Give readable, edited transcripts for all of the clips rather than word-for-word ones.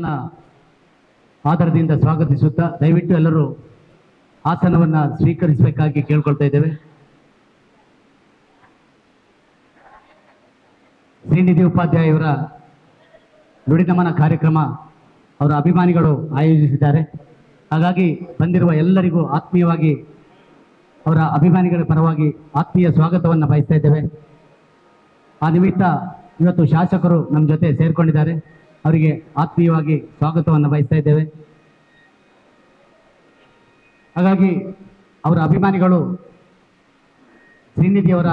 ಗಣ್ಯರನ್ನ ಆದರದಿಂದ ಸ್ವಾಗತಿಸುತ್ತಾ ದಯವಿಟ್ಟು ಎಲ್ಲರೂ ಆಸನವನ್ನು ಸ್ವೀಕರಿಸಬೇಕಾಗಿ ಕೇಳ್ಕೊಳ್ತಾ ಇದ್ದೇವೆ. ಶ್ರೀನಿಧಿ ಉಪಾಧ್ಯಾಯವರ ನುಡಿನಮನ ಕಾರ್ಯಕ್ರಮ ಅವರ ಅಭಿಮಾನಿಗಳು ಆಯೋಜಿಸಿದ್ದಾರೆ. ಹಾಗಾಗಿ ಬಂದಿರುವ ಎಲ್ಲರಿಗೂ ಆತ್ಮೀಯವಾಗಿ ಅವರ ಅಭಿಮಾನಿಗಳ ಪರವಾಗಿ ಆತ್ಮೀಯ ಸ್ವಾಗತವನ್ನು ಬಯಸ್ತಾ ಇದ್ದೇವೆ. ಆ ನಿಮಿತ್ತ ಇವತ್ತು ಶಾಸಕರು ನಮ್ಮ ಜೊತೆ ಸೇರಿಕೊಂಡಿದ್ದಾರೆ. ಅವರಿಗೆ ಆತ್ಮೀಯವಾಗಿ ಸ್ವಾಗತವನ್ನು ಬಯಸ್ತಾ ಇದ್ದೇವೆ. ಹಾಗಾಗಿ ಅವರ ಅಭಿಮಾನಿಗಳು ಶ್ರೀನಿಧಿಯವರ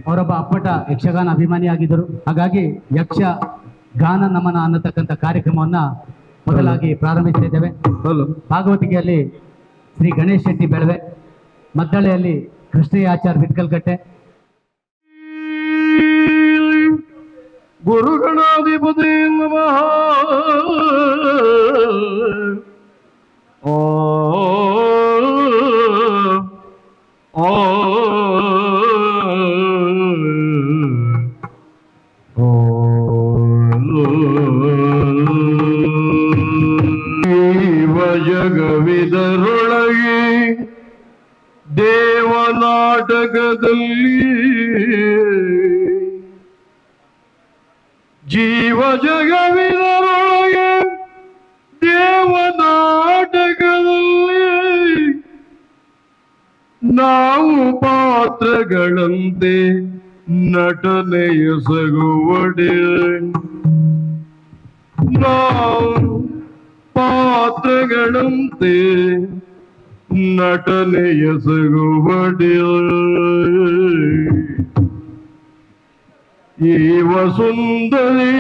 ಅವರೊಬ್ಬ ಅಪ್ಪಟ ಯಕ್ಷಗಾನ ಅಭಿಮಾನಿಯಾಗಿದ್ದರು. ಹಾಗಾಗಿ ಯಕ್ಷ ಗಾನ ನಮನ ಅನ್ನತಕ್ಕಂಥ ಕಾರ್ಯಕ್ರಮವನ್ನು ಮೊದಲಾಗಿ ಪ್ರಾರಂಭಿಸ್ತಾ ಇದ್ದೇವೆ. ಭಾಗವತಿಕೆಯಲ್ಲಿ ಶ್ರೀ ಗಣೇಶ್ ಶೆಟ್ಟಿ ಬೆಳವೆ, ಮದ್ದಳೆಯಲ್ಲಿ ಕೃಷ್ಣಯ್ಯ ಆಚಾರ್ ಬಿಟ್ಕಲ್ಕಟ್ಟೆ, ಗುರುಗಣಾಧಿಪತಿ ನಮಃ. ಜಗವಿದರೊಳಗೆ ದೇವನಾಟಕದಲ್ಲಿ ಜೀವ ಜಗವಿದರೊಳಗೆ ದೇವನಾಟಕದಲ್ಲಿ ನಾವು ಪಾತ್ರಗಳಂತೆ ನಟನೆಯಸಗುವಡೆ ನಾವು ಪಾತ್ರಗಳಂತೆ ನಟನೆಯಸಗುವಡೆ ಈ ವಸುಂದರಿ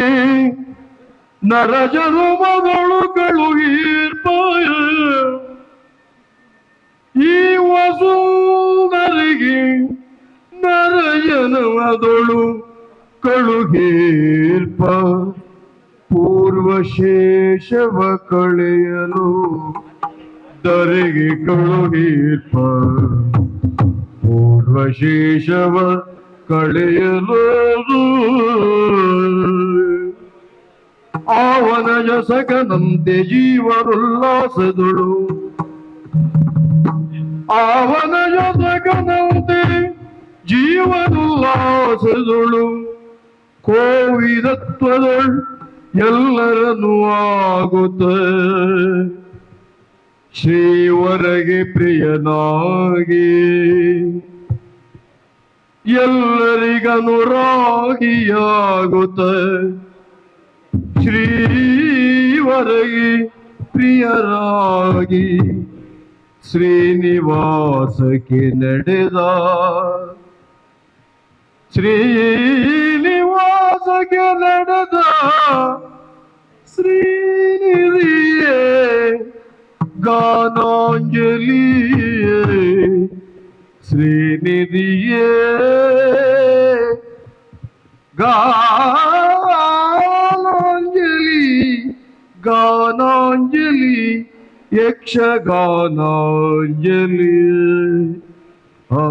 ನರಜನುಮಗಳು ಕಳುಹೀರ್ಪಾಯ ಈ ವಸುಂದರಿಗೆ ನರಜನುಮದೊಳು ಕಳುಹೀರ್ಪ ಪೂರ್ವಶೇಷವ ಕಳೆಯಲು ದರೆಗೆ ಕಳುಹೀರ್ಪ ಪೂರ್ವಶೇಷವ ಕಳೆಯಲು ಆವನ ಜಸಕನಂತೆ ಜೀವನುಲ್ಲಾಸದಳು ಆವನ ಜಸಕನಂತೆ ಜೀವನುಲ್ಲಾಸದಳು ಕೋವಿದತ್ವದಳು ಎಲ್ಲರನ್ನೂ ಆಗುತ್ತ ಶ್ರೀವರಗೆ ಪ್ರಿಯನಾಗಿ ಎಲ್ಲರಿಗನುರಾಗಿಯಾಗುತ್ತ ಶ್ರೀವರಗೆ ಪ್ರಿಯರಾಗಿ ಶ್ರೀನಿವಾಸಕ್ಕೆ ನಡೆದ ಶ್ರೀನಿವಾಸಕ್ಕೆ ನಡೆದ ಶ್ರೀನಿಧಿಯೇ ಗಾನಾಂಜಲಿಯೇ ಶ್ರೀನಿಧಿಯೇ ಗಾನಾಂಜಲಿ ಗಾನಾಂಜಲಿ ಯಕ್ಷಗಾನಾಂಜಲಿ ಆ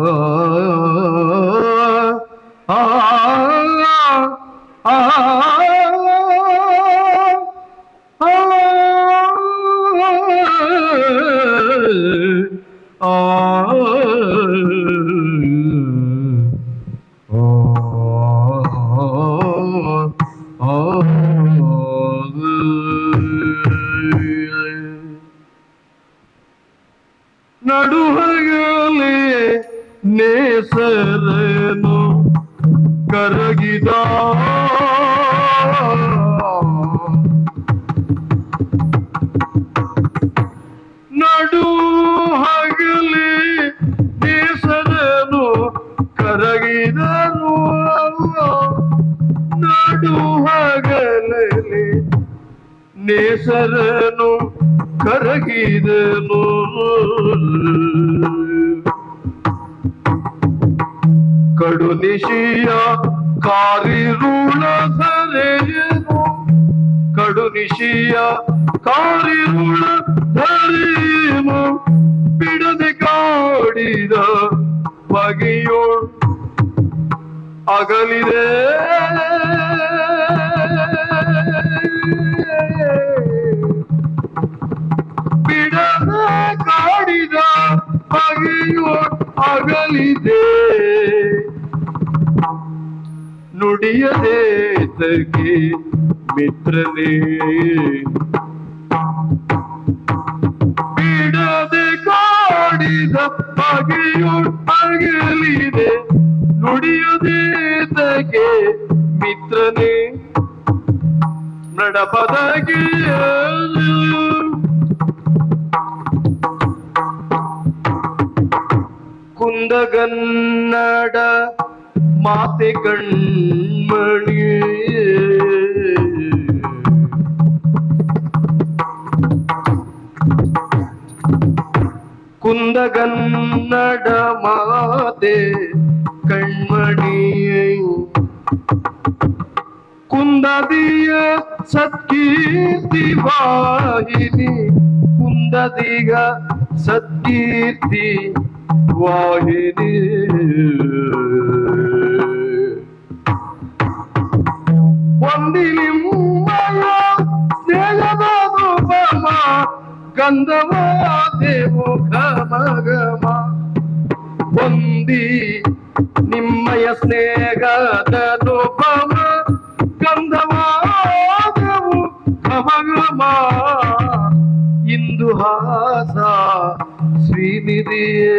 ಆ ಆ ನಡುಹಗಲೇ ನೇಸರನು ಕರಗಿದ ನಡುಹಗಲೇ ನೇಸರನು ಕರಗಿದನು ನಡುಹಗಲೇ ನೇಸರನು ಕರಗಿದನು ಕಡು ನಿಶಿಯ ಕಾರಿರುಳ ಧರೆಯನು ಕಡು ನಿಶಿಯ ಕಾರಿರುಳ ಧರೆಯನು ಬಿಡದೆ ಕಾಡಿದ ಬಗೆಯೋಳು ಅಗಲಿದೆ ಬಗೆಯೋ ಅಗಲಿದೆ ನುಡಿಯದೆ ತಗೆ ಮಿತ್ರನೇ ಬಿಡದೆ ಕಾಡಿದ ಬಗೆಯೋ ಅಗಲಿದೆ ನುಡಿಯದೆ ತಗೆ ಮಿತ್ರನೇ ನಡಪದಗೆ ಕುಂದಗನ್ನಡ ಮಾತೆ ಕಣ್ಮಣಿ ಕುಂದಗನ್ನಡ ಮಾತೆ ಕಣ್ಮಣಿ ಕುಂದದಿಯ ಸತ್ಕೀರ್ತಿ ವಾಹಿನಿ ಕುಂದದಿಗ ಸತ್ಕೀರ್ತಿ ವಾಹಿನಿ ಒಂದಿಲಿಮ್ಮಯ ಸ್ನೇಹದ ರೂಪಮ ಗಂಧವಾದೆ ಮುಖ ಮಗಮ ಒಂದಿ ನಿಮ್ಮಯ ಸ್ನೇಹದ ರೂಪಮ ಗಂಧವಾದವು ಖಮಗಮ ಇಂದು ಹಾಸ ಶ್ರೀನಿಧಿಯೇ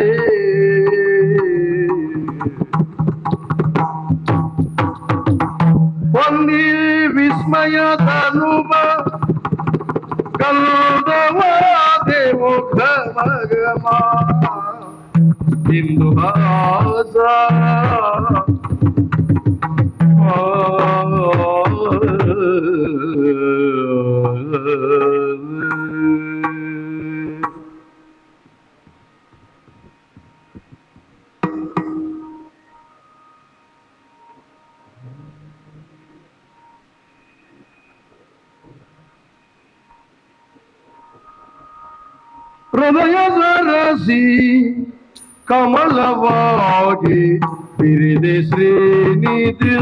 ಒಂದಿ ವಿಸ್ಮಯ ತನುಮ ಗಂಧವಾದೆ ಮುಖ ಮಗಮ ಇಂದು ಹಾಸ ಹೃದಯ ಸರಸಿ ಕಮಲವಾಗಿ ಬಿರಿದೆ ಶ್ರೀನಿಧಿ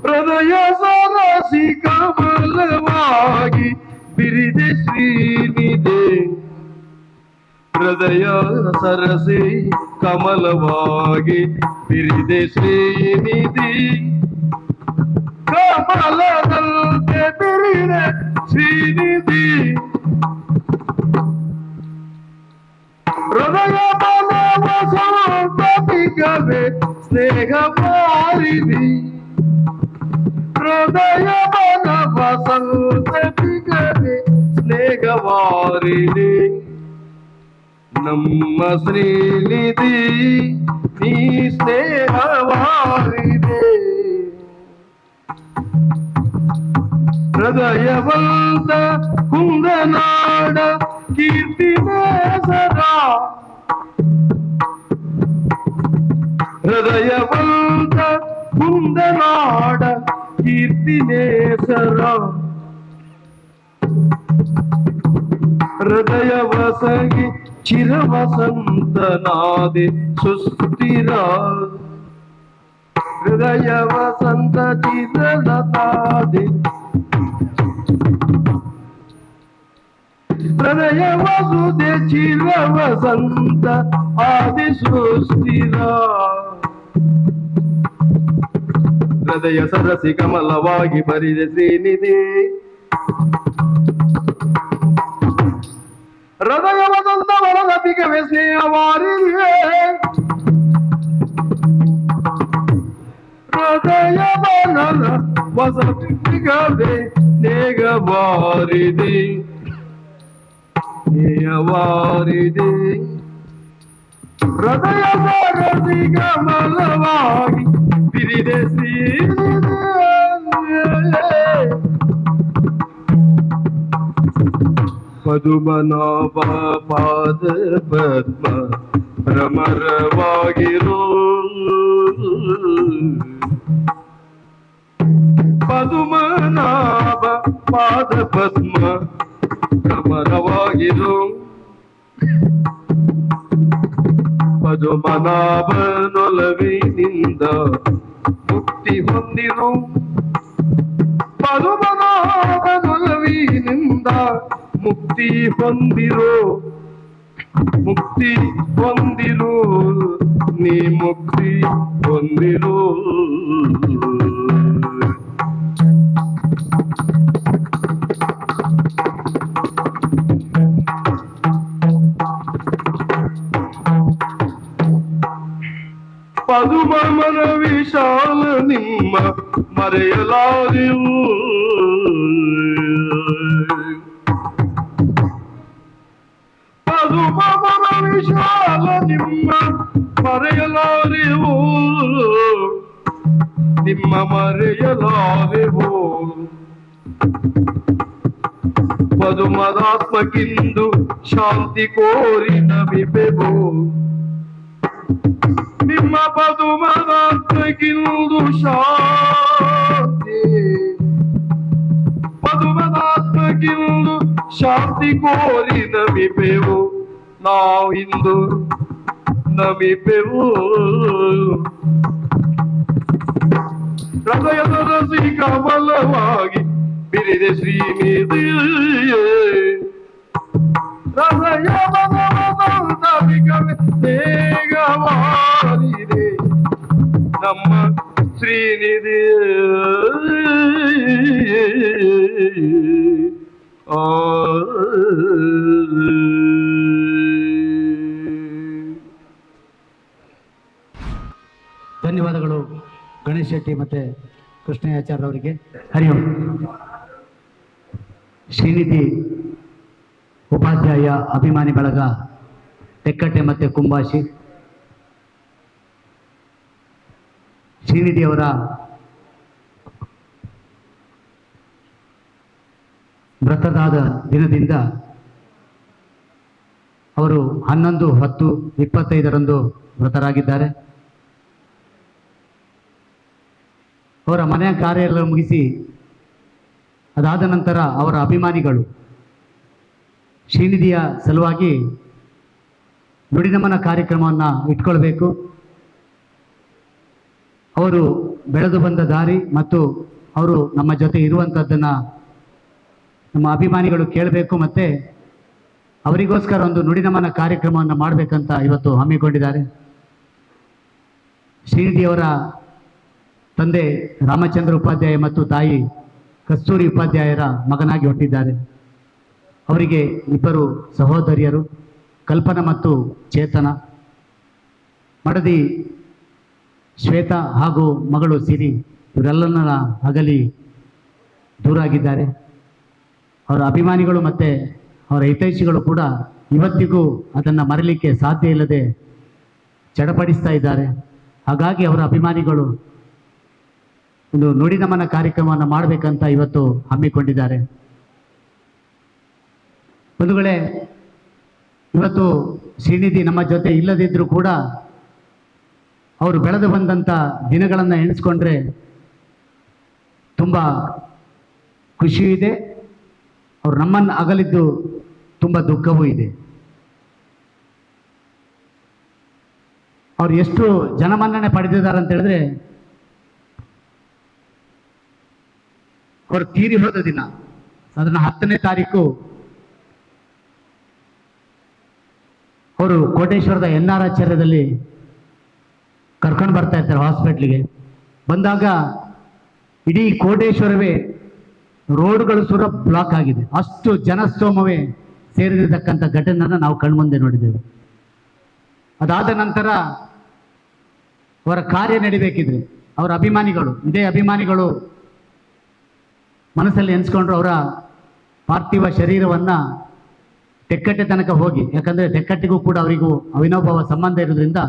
ಹೃದಯ ಸರಸಿ ಕಮಲವಾಗಿ ಬಿರಿದೆ ಶ್ರೀನಿಧಿ ಹೃದಯ ಸರಸಿ ಕಮಲವಾಗಿ ಬಿರಿದೆ ಶ್ರೀನಿಧಿ ಕಮಲದಂತೆ ಬಿರಿದೆ ಶ್ರೀನಿಧಿ ಹೃದಯ ಮನವ ಸಂತಪಿಗವೇ ಸ್ನೇಹ ಮಾರಿದಿ ಹೃದಯ ಮನವ ಸಂತಪಿಗವೇ ಸ್ನೇಹ ಮಾರಿದಿ ನಮ್ಮ ಶ್ರೀನಿಧಿ ನೀ ಸ್ನೇಹವಾರಿದೆ ಹೃದಯವಂತ ಕುಂದನಾಡ ಕೀರ್ತಿನೇಸರ ಹೃದಯವಂತ ಕುಂದನಾಡ ಕೀರ್ತಿನೇಸರ ಹೃದಯ ವಸಗಿ ಚಿರವಸಂತನಾದೆ ಸುಸ್ಥಿರ ಹೃದಯ ವಸಂತ ಚಿರಲತಾದೆ ಹೃದಯ ವಸುದೆ ಚಿರವಸಂತ ಆದಿ ಸುಸ್ಥಿರ ಹೃದಯ ಸರಸಿ ಕಮಲವಾಗಿ ಬರಿದೆ ಶ್ರೀನಿಧಿ ಹೃದಯ ವಸಂತ ವರದಪಿಗವೇ ಸ್ನೇಹವಾರಿದೆ ಹೃದಯ ಮನದ ವಸಪಿಗವೇ ಸ್ನೇಹವಾರಿದೆ ಸ್ನೇಹವಾರಿದೆ ಹೃದಯ ಸರಸಿ ಕಮಲವಾಗಿ ಬಿರಿದೆ ಶ್ರೀನಿಧಿ ಪದುಮನಾಭ ಪಾದ ಪದ್ಮ ಭ್ರಮರವಾಗಿರೋ ಪದುಮನಾಭ ಪಾದ ಪದ್ಮ ಭ್ರಮರವಾಗಿರೋ ಪದುಮನಾಭನೊಲವಿನಿಂದ ಮುಕ್ತಿ ಹೊಂದಿರು ಪದುಮನಾದನೊಲವಿನಿಂದ ಮುಕ್ತಿ ಹೊಂದಿರು ಮುಕ್ತಿ ಹೊಂದಿರು ನೀ ಮುಕ್ತಿ ಹೊಂದಿರು ಪದುಮನ ವಿಶಾಲ ನಿಮ್ಮ ಮರೆಯಲಾದೆವು ಪದುಮನ ವಿಶಾಲ ನಿಮ್ಮ ಮರೆಯಲಾದೆವು ನಿಮ್ಮ ಮರೆಯಲಾದೆವು ಪದುಮದಾತ್ಮಕ್ಕಿಂದು ಶಾಂತಿ ಕೋರಿ ನಮಿಪೆವು ನಿಮ್ಮ ಪದುಮದಾತ್ಮಕ್ಕಿಂದು ಶಾಂತಿ ಪದುಮದಾತ್ಮಕ್ಕಿಂದು ಶಾಂತಿ ಕೋರಿ ನಮಿಪೆವು ನಾವಿಂದು ನಮಿಪೆವು ಹೃದಯದ ರಸಿ ಕಮಲವಾಗಿ ಬಿರಿದೆ ಶ್ರೀನಿಧಿಯೇ ಬೇಗವಾರಿದೆ ನಮ್ಮ ಶ್ರೀನಿಧಿ ಆ ಧನ್ಯವಾದಗಳು ಗಣೇಶ್ ಶೆಟ್ಟಿ ಮತ್ತೆ ಕೃಷ್ಣಯಾಚಾರ್ಯ ಅವರಿಗೆ. ಹರಿ ಓಂ. ಶ್ರೀನಿಧಿ ಉಪಾಧ್ಯಾಯ ಅಭಿಮಾನಿ ಬಳಗ ತೆಕ್ಕಟ್ಟೆ ಮತ್ತು ಕುಂಬಾಶಿ. ಶ್ರೀನಿಧಿಯವರ ಮೃತರಾದ ದಿನದಿಂದ ಅವರು 11/10/25 ಮೃತರಾಗಿದ್ದಾರೆ. ಅವರ ಮನೆಯ ಕಾರ್ಯ ಎಲ್ಲ ಮುಗಿಸಿ ಅದಾದ ನಂತರ ಅವರ ಅಭಿಮಾನಿಗಳು ಶ್ರೀನಿಧಿಯ ಸಲುವಾಗಿ ನುಡಿನಮನ ಕಾರ್ಯಕ್ರಮವನ್ನು ಇಟ್ಕೊಳ್ಬೇಕು, ಅವರು ಬೆಳೆದು ಬಂದ ದಾರಿ ಮತ್ತು ಅವರು ನಮ್ಮ ಜೊತೆ ಇರುವಂಥದ್ದನ್ನು ನಮ್ಮ ಅಭಿಮಾನಿಗಳು ಕೇಳಬೇಕು, ಮತ್ತು ಅವರಿಗೋಸ್ಕರ ಒಂದು ನುಡಿನಮನ ಕಾರ್ಯಕ್ರಮವನ್ನು ಮಾಡಬೇಕಂತ ಇವತ್ತು ಹಮ್ಮಿಕೊಂಡಿದ್ದಾರೆ. ಶ್ರೀನಿಧಿಯವರ ತಂದೆ ರಾಮಚಂದ್ರ ಉಪಾಧ್ಯಾಯ ಮತ್ತು ತಾಯಿ ಕಸ್ತೂರಿ ಉಪಾಧ್ಯಾಯರ ಮಗನಾಗಿ ಹುಟ್ಟಿದ್ದಾರೆ. ಅವರಿಗೆ 2 ಸಹೋದರಿಯರು, ಕಲ್ಪನಾ ಮತ್ತು ಚೇತನ. ಮಡದಿ ಶ್ವೇತಾ ಹಾಗೂ ಮಗಳು ಸಿರಿ ಇವರೆಲ್ಲರನ್ನ ಅಗಲಿ ದೂರಾಗಿದ್ದಾರೆ. ಅವರ ಅಭಿಮಾನಿಗಳು ಮತ್ತು ಅವರ ಹಿತೈಷಿಗಳು ಕೂಡ ಇವತ್ತಿಗೂ ಅದನ್ನು ಮರೆಯಲಿಕ್ಕೆ ಸಾಧ್ಯ ಇಲ್ಲದೆ ಚಡಪಡಿಸ್ತಾ ಇದ್ದಾರೆ. ಹಾಗಾಗಿ ಅವರ ಅಭಿಮಾನಿಗಳು ಒಂದು ನುಡಿನಮನ ಕಾರ್ಯಕ್ರಮವನ್ನು ಮಾಡಬೇಕಂತ ಇವತ್ತು ಹಮ್ಮಿಕೊಂಡಿದ್ದಾರೆ. ಬಂಧುಗಳೇ, ಇವತ್ತು ಶ್ರೀನಿಧಿ ನಮ್ಮ ಜೊತೆ ಇಲ್ಲದಿದ್ದರೂ ಕೂಡ ಅವರು ಬೆಳೆದು ಬಂದಂಥ ದಿನಗಳನ್ನು ಎಣಿಸ್ಕೊಂಡ್ರೆ ತುಂಬ ಖುಷಿ ಇದೆ. ಅವರು ನಮ್ಮನ್ನು ಅಗಲಿದ್ದು ತುಂಬ ದುಃಖವೂ ಇದೆ. ಅವರು ಎಷ್ಟು ಜನಮನ್ನಣೆ ಪಡೆದಿದ್ದಾರೆ ಅಂತ ಹೇಳಿದ್ರೆ, ಅವರು ತೀರಿ ಹೋದ ದಿನ ಅದನ್ನು 10ನೇ ತಾರೀಕು ಅವರು ಕೋಟೇಶ್ವರದ NR ಆಚಾರ್ಯದಲ್ಲಿ ಕರ್ಕೊಂಡು ಬರ್ತಾ ಇರ್ತಾರೆ ಹಾಸ್ಪಿಟ್ಲಿಗೆ. ಬಂದಾಗ ಇಡೀ ಕೋಟೇಶ್ವರವೇ ರೋಡ್ಗಳು ಸುರ ಬ್ಲಾಕ್ ಆಗಿದೆ. ಅಷ್ಟು ಜನಸ್ತೋಮವೇ ಸೇರಿರತಕ್ಕಂಥ ಘಟನೆಯನ್ನು ನಾವು ಕಣ್ಮುಂದೆ ನೋಡಿದ್ದೇವೆ. ಅದಾದ ನಂತರ ಅವರ ಕಾರ್ಯ ನಡಿಬೇಕಿದ್ರೆ ಅವರ ಅಭಿಮಾನಿಗಳು, ಇದೇ ಅಭಿಮಾನಿಗಳು ಮನಸ್ಸಲ್ಲಿ ಎನ್ಸ್ಕೊಂಡ್ರು ಅವರ ಪಾರ್ಥಿವ ಶರೀರವನ್ನು ತೆಕ್ಕಟ್ಟೆ ತನಕ ಹೋಗಿ, ಯಾಕಂದರೆ ತೆಕ್ಕಟ್ಟೆಗೂ ಕೂಡ ಅವರಿಗೂ ಅವಿನಾಭಾವ ಸಂಬಂಧ ಇರೋದ್ರಿಂದ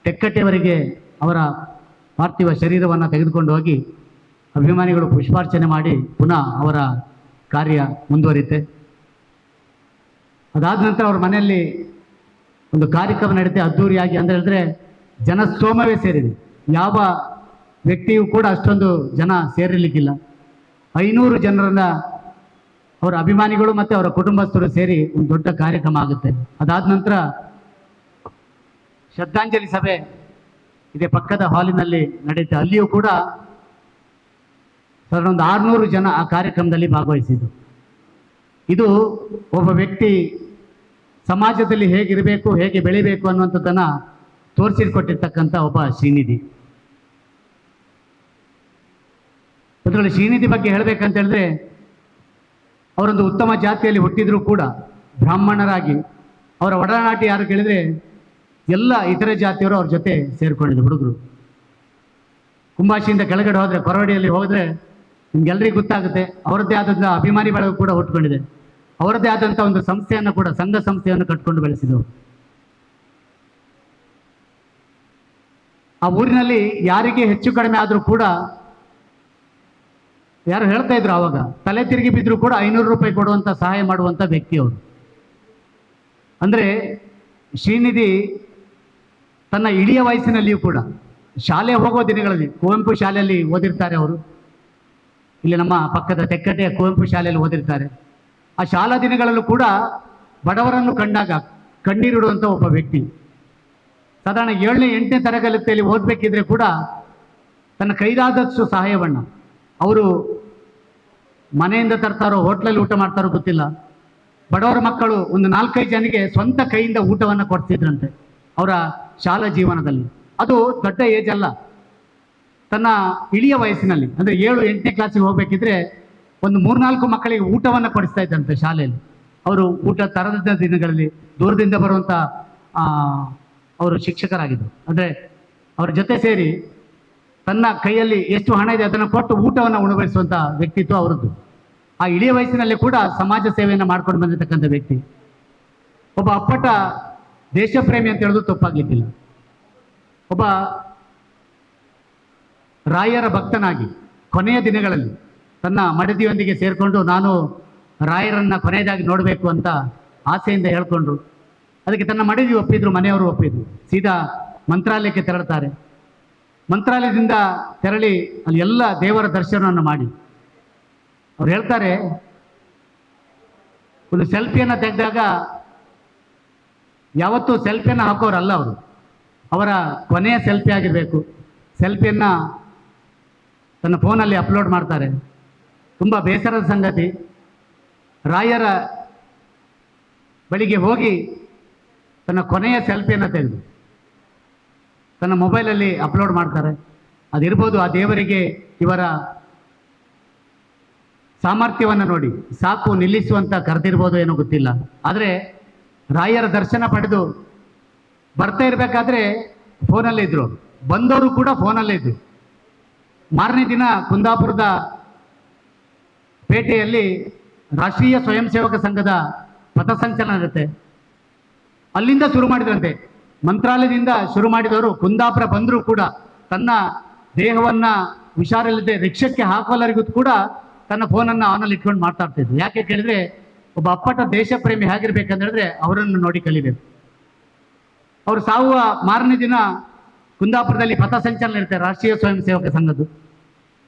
ತೆಕ್ಕಟ್ಟೆವರೆಗೆ ಅವರ ಪಾರ್ಥಿವ ಶರೀರವನ್ನು ತೆಗೆದುಕೊಂಡು ಹೋಗಿ ಅಭಿಮಾನಿಗಳು ಪುಷ್ಪಾರ್ಚನೆ ಮಾಡಿ ಪುನಃ ಅವರ ಕಾರ್ಯ ಮುಂದುವರಿಯುತ್ತೆ. ಅದಾದ ನಂತರ ಅವ್ರ ಮನೆಯಲ್ಲಿ ಒಂದು ಕಾರ್ಯಕ್ರಮ ನಡೆಯುತ್ತೆ ಅದ್ಧೂರಿಯಾಗಿ. ಅಂತ ಹೇಳಿದ್ರೆ ಜನಸ್ತೋಮವೇ ಸೇರಿದೆ. ಯಾವ ವ್ಯಕ್ತಿಯೂ ಕೂಡ ಅಷ್ಟೊಂದು ಜನ ಸೇರಿರ್ಲಿಕ್ಕಿಲ್ಲ. 500 ಜನರನ್ನ ಅವರ ಅಭಿಮಾನಿಗಳು ಮತ್ತು ಅವರ ಕುಟುಂಬಸ್ಥರು ಸೇರಿ ಒಂದು ದೊಡ್ಡ ಕಾರ್ಯಕ್ರಮ ಆಗುತ್ತೆ. ಅದಾದ ನಂತರ ಶ್ರದ್ಧಾಂಜಲಿ ಸಭೆ ಇದೇ ಪಕ್ಕದ ಹಾಲಿನಲ್ಲಿ ನಡೆಯುತ್ತೆ. ಅಲ್ಲಿಯೂ ಕೂಡ ಒಂದು 600 ಜನ ಆ ಕಾರ್ಯಕ್ರಮದಲ್ಲಿ ಭಾಗವಹಿಸಿದ್ದು. ಇದು ಒಬ್ಬ ವ್ಯಕ್ತಿ ಸಮಾಜದಲ್ಲಿ ಹೇಗಿರಬೇಕು, ಹೇಗೆ ಬೆಳಿಬೇಕು ಅನ್ನುವಂಥದ್ದನ್ನು ತೋರಿಸಿಕೊಟ್ಟಿರ್ತಕ್ಕಂಥ ಒಬ್ಬ ಶ್ರೀನಿಧಿ. ಅದರಲ್ಲಿ ಶ್ರೀನಿಧಿ ಬಗ್ಗೆ ಹೇಳಬೇಕಂತ ಹೇಳಿದ್ರೆ, ಅವರೊಂದು ಉತ್ತಮ ಜಾತಿಯಲ್ಲಿ ಹುಟ್ಟಿದ್ರು ಕೂಡ ಬ್ರಾಹ್ಮಣರಾಗಿ ಅವರ ಒಡನಾಟ ಯಾರು ಕೇಳಿದ್ರೆ ಎಲ್ಲ ಇತರೆ ಜಾತಿಯವರು ಅವ್ರ ಜೊತೆ ಸೇರ್ಕೊಂಡಿದ್ರು. ಹುಡುಗರು ಕುಂಬಾಶಿಯಿಂದ ಕೆಳಗಡೆ ಹೋದರೆ, ಕೊರವಡಿಯಲ್ಲಿ ಹೋದರೆ ನಿಮ್ಗೆಲ್ಲರಿಗೂ ಗೊತ್ತಾಗುತ್ತೆ, ಅವರದ್ದೇ ಆದಂಥ ಅಭಿಮಾನಿ ಬಳಗ ಕೂಡ ಹುಟ್ಕೊಂಡಿದೆ. ಅವರದ್ದೇ ಆದಂಥ ಒಂದು ಸಂಸ್ಥೆಯನ್ನು ಕೂಡ, ಸಂಘ ಸಂಸ್ಥೆಯನ್ನು ಕಟ್ಕೊಂಡು ಬೆಳೆಸಿದವರು. ಆ ಊರಿನಲ್ಲಿ ಯಾರಿಗೆ ಹೆಚ್ಚು ಕಡಿಮೆ ಆದರೂ ಕೂಡ, ಯಾರು ಹೇಳ್ತಾ ಇದ್ರು ಆವಾಗ, ತಲೆ ತಿರುಗಿ ಬಿದ್ದರೂ ಕೂಡ 500 ರೂಪಾಯಿ ಕೊಡುವಂಥ ಸಹಾಯ ಮಾಡುವಂಥ ವ್ಯಕ್ತಿ ಅವರು. ಅಂದರೆ ಶ್ರೀನಿಧಿ ತನ್ನ ಇಳಿಯ ವಯಸ್ಸಿನಲ್ಲಿಯೂ ಕೂಡ ಶಾಲೆ ಹೋಗೋ ದಿನಗಳಲ್ಲಿ ಕುವೆಂಪು ಶಾಲೆಯಲ್ಲಿ ಓದಿರ್ತಾರೆ ಅವರು. ಇಲ್ಲಿ ನಮ್ಮ ಪಕ್ಕದ ತೆಕ್ಕಟ್ಟೆಯ ಕುವೆಂಪು ಶಾಲೆಯಲ್ಲಿ ಓದಿರ್ತಾರೆ. ಆ ಶಾಲಾ ದಿನಗಳಲ್ಲೂ ಕೂಡ ಬಡವರನ್ನು ಕಂಡಾಗ ಕಣ್ಣೀರಿಡುವಂಥ ಒಬ್ಬ ವ್ಯಕ್ತಿ. ಸಾಧಾರಣ 7ನೇ 8ನೇ ತರಗತಿಯಲ್ಲಿ ಓದಬೇಕಿದ್ರೆ ಕೂಡ ತನ್ನ ಕೈಲಾದಷ್ಟು ಸಹಾಯವನ್ನು, ಅವರು ಮನೆಯಿಂದ ತರ್ತಾರೋ ಹೋಟ್ಲಲ್ಲಿ ಊಟ ಮಾಡ್ತಾರೋ ಗೊತ್ತಿಲ್ಲ, ಬಡವರ ಮಕ್ಕಳು ಒಂದು 4-5 ಜನಕ್ಕೆ ಸ್ವಂತ ಕೈಯಿಂದ ಊಟವನ್ನು ಕೊಡ್ತಿದ್ರಂತೆ ಅವರ ಶಾಲಾ ಜೀವನದಲ್ಲಿ. ಅದು ದೊಡ್ಡ ಏಜ್ ಅಲ್ಲ, ತನ್ನ ಇಳಿಯ ವಯಸ್ಸಿನಲ್ಲಿ, ಅಂದರೆ 7-8ನೇ ಕ್ಲಾಸಿಗೆ ಹೋಗ್ಬೇಕಿದ್ರೆ ಒಂದು 3-4 ಮಕ್ಕಳಿಗೆ ಊಟವನ್ನು ಕೊಡಿಸ್ತಾ ಇದ್ದಂತೆ ಶಾಲೆಯಲ್ಲಿ. ಅವರು ಊಟ ತರದ ದಿನಗಳಲ್ಲಿ ದೂರದಿಂದ ಬರುವಂಥ ಅವರು ಶಿಕ್ಷಕರಾಗಿದ್ದರು. ಅಂದರೆ ಅವ್ರ ಜೊತೆ ಸೇರಿ ತನ್ನ ಕೈಯಲ್ಲಿ ಎಷ್ಟು ಹಣ ಇದೆ ಅದನ್ನು ಕೊಟ್ಟು ಊಟವನ್ನು ಉಣಬಡಿಸುವಂಥ ವ್ಯಕ್ತಿತ್ವ ಅವರದ್ದು. ಆ ಇಳಿಯ ವಯಸ್ಸಿನಲ್ಲಿ ಕೂಡ ಸಮಾಜ ಸೇವೆಯನ್ನು ಮಾಡ್ಕೊಂಡು ಬಂದಿರತಕ್ಕಂಥ ವ್ಯಕ್ತಿ. ಒಬ್ಬ ಅಪ್ಪಟ ದೇಶ ಪ್ರೇಮಿ ಅಂತ ಹೇಳೋದು ತಪ್ಪಾಗ್ಲಿಕ್ಕಿಲ್ಲ. ಒಬ್ಬ ರಾಯರ ಭಕ್ತನಾಗಿ ಕೊನೆಯ ದಿನಗಳಲ್ಲಿ ತನ್ನ ಮಡದಿಯೊಂದಿಗೆ ಸೇರಿಕೊಂಡು ನಾನು ರಾಯರನ್ನು ಕೊನೆಯದಾಗಿ ನೋಡಬೇಕು ಅಂತ ಆಸೆಯಿಂದ ಹೇಳ್ಕೊಂಡ್ರು. ಅದಕ್ಕೆ ತನ್ನ ಮಡದಿ ಒಪ್ಪಿದ್ರು, ಮನೆಯವರು ಒಪ್ಪಿದ್ರು. ಸೀದಾ ಮಂತ್ರಾಲಯಕ್ಕೆ ತೆರಳುತ್ತಾರೆ. ಮಂತ್ರಾಲಯದಿಂದ ತೆರಳಿ ಅಲ್ಲಿ ಎಲ್ಲ ದೇವರ ದರ್ಶನವನ್ನು ಮಾಡಿ ಅವ್ರು ಹೇಳ್ತಾರೆ, ಒಂದು ಸೆಲ್ಫಿಯನ್ನು ತೆಗೆದಾಗ ಯಾವತ್ತೂ ಸೆಲ್ಫಿಯನ್ನು ಹಾಕೋರಲ್ಲ ಅವರು, ಅವರ ಕೊನೆಯ ಸೆಲ್ಫಿ ಆಗಿರಬೇಕು. ಸೆಲ್ಫಿಯನ್ನು ತನ್ನ ಫೋನಲ್ಲಿ ಅಪ್ಲೋಡ್ ಮಾಡ್ತಾರೆ. ತುಂಬ ಬೇಸರದ ಸಂಗತಿ, ರಾಯರ ಬಳಿಗೆ ಹೋಗಿ ತನ್ನ ಕೊನೆಯ ಸೆಲ್ಫಿಯನ್ನು ತೆಗೆದು ತನ್ನ ಮೊಬೈಲಲ್ಲಿ ಅಪ್ಲೋಡ್ ಮಾಡ್ತಾರೆ. ಅದಿರ್ಬೋದು ಆ ದೇವರಿಗೆ ಇವರ ಸಾಮರ್ಥ್ಯವನ್ನು ನೋಡಿ ಸಾಕು ನಿಲ್ಲಿಸುವಂತ ಕರೆದಿರ್ಬೋದು ಏನೋ ಗೊತ್ತಿಲ್ಲ. ಆದರೆ ರಾಯರ ದರ್ಶನ ಪಡೆದು ಬರ್ತಾ ಇರಬೇಕಾದ್ರೆ ಫೋನಲ್ಲೇ ಇದ್ರು, ಬಂದವರು ಕೂಡ ಫೋನಲ್ಲೇ ಇದ್ರು. ಮಾರನೇ ದಿನ ಕುಂದಾಪುರದ ಪೇಟೆಯಲ್ಲಿ ರಾಷ್ಟ್ರೀಯ ಸ್ವಯಂ ಸೇವಕ ಸಂಘದ ಪಥಸಂಚಲನ ಇರುತ್ತೆ. ಅಲ್ಲಿಂದ ಶುರು ಮಾಡಿದ್ರಂತೆ. ಮಂತ್ರಾಲಯದಿಂದ ಶುರು ಮಾಡಿದವರು ಕುಂದಾಪುರ ಬಂದರೂ ಕೂಡ ತನ್ನ ದೇಹವನ್ನ ಹುಷಾರಿಲ್ಲದೆ ರಿಕ್ಷಕ್ಕೆ ಹಾಕೋಲ್ಲರಿಗೂ ಕೂಡ ತನ್ನ ಫೋನನ್ನು ಆನಲ್ಲಿ ಇಟ್ಕೊಂಡು ಮಾತಾಡ್ತಿದ್ರು. ಯಾಕೆ ಕೇಳಿದ್ರೆ, ಒಬ್ಬ ಅಪ್ಪಟ ದೇಶ ಪ್ರೇಮಿ ಹೇಗಿರ್ಬೇಕಂತ ಹೇಳಿದ್ರೆ ಅವರನ್ನು ನೋಡಿ ಕಲಿಬೇಕು. ಅವರು ಸಾವುವ ಮಾರನೇ ದಿನ ಕುಂದಾಪುರದಲ್ಲಿ ಪಥಸಂಚಲನ ಇರುತ್ತೆ ರಾಷ್ಟ್ರೀಯ ಸ್ವಯಂ ಸೇವಕ ಸಂಘದ್ದು.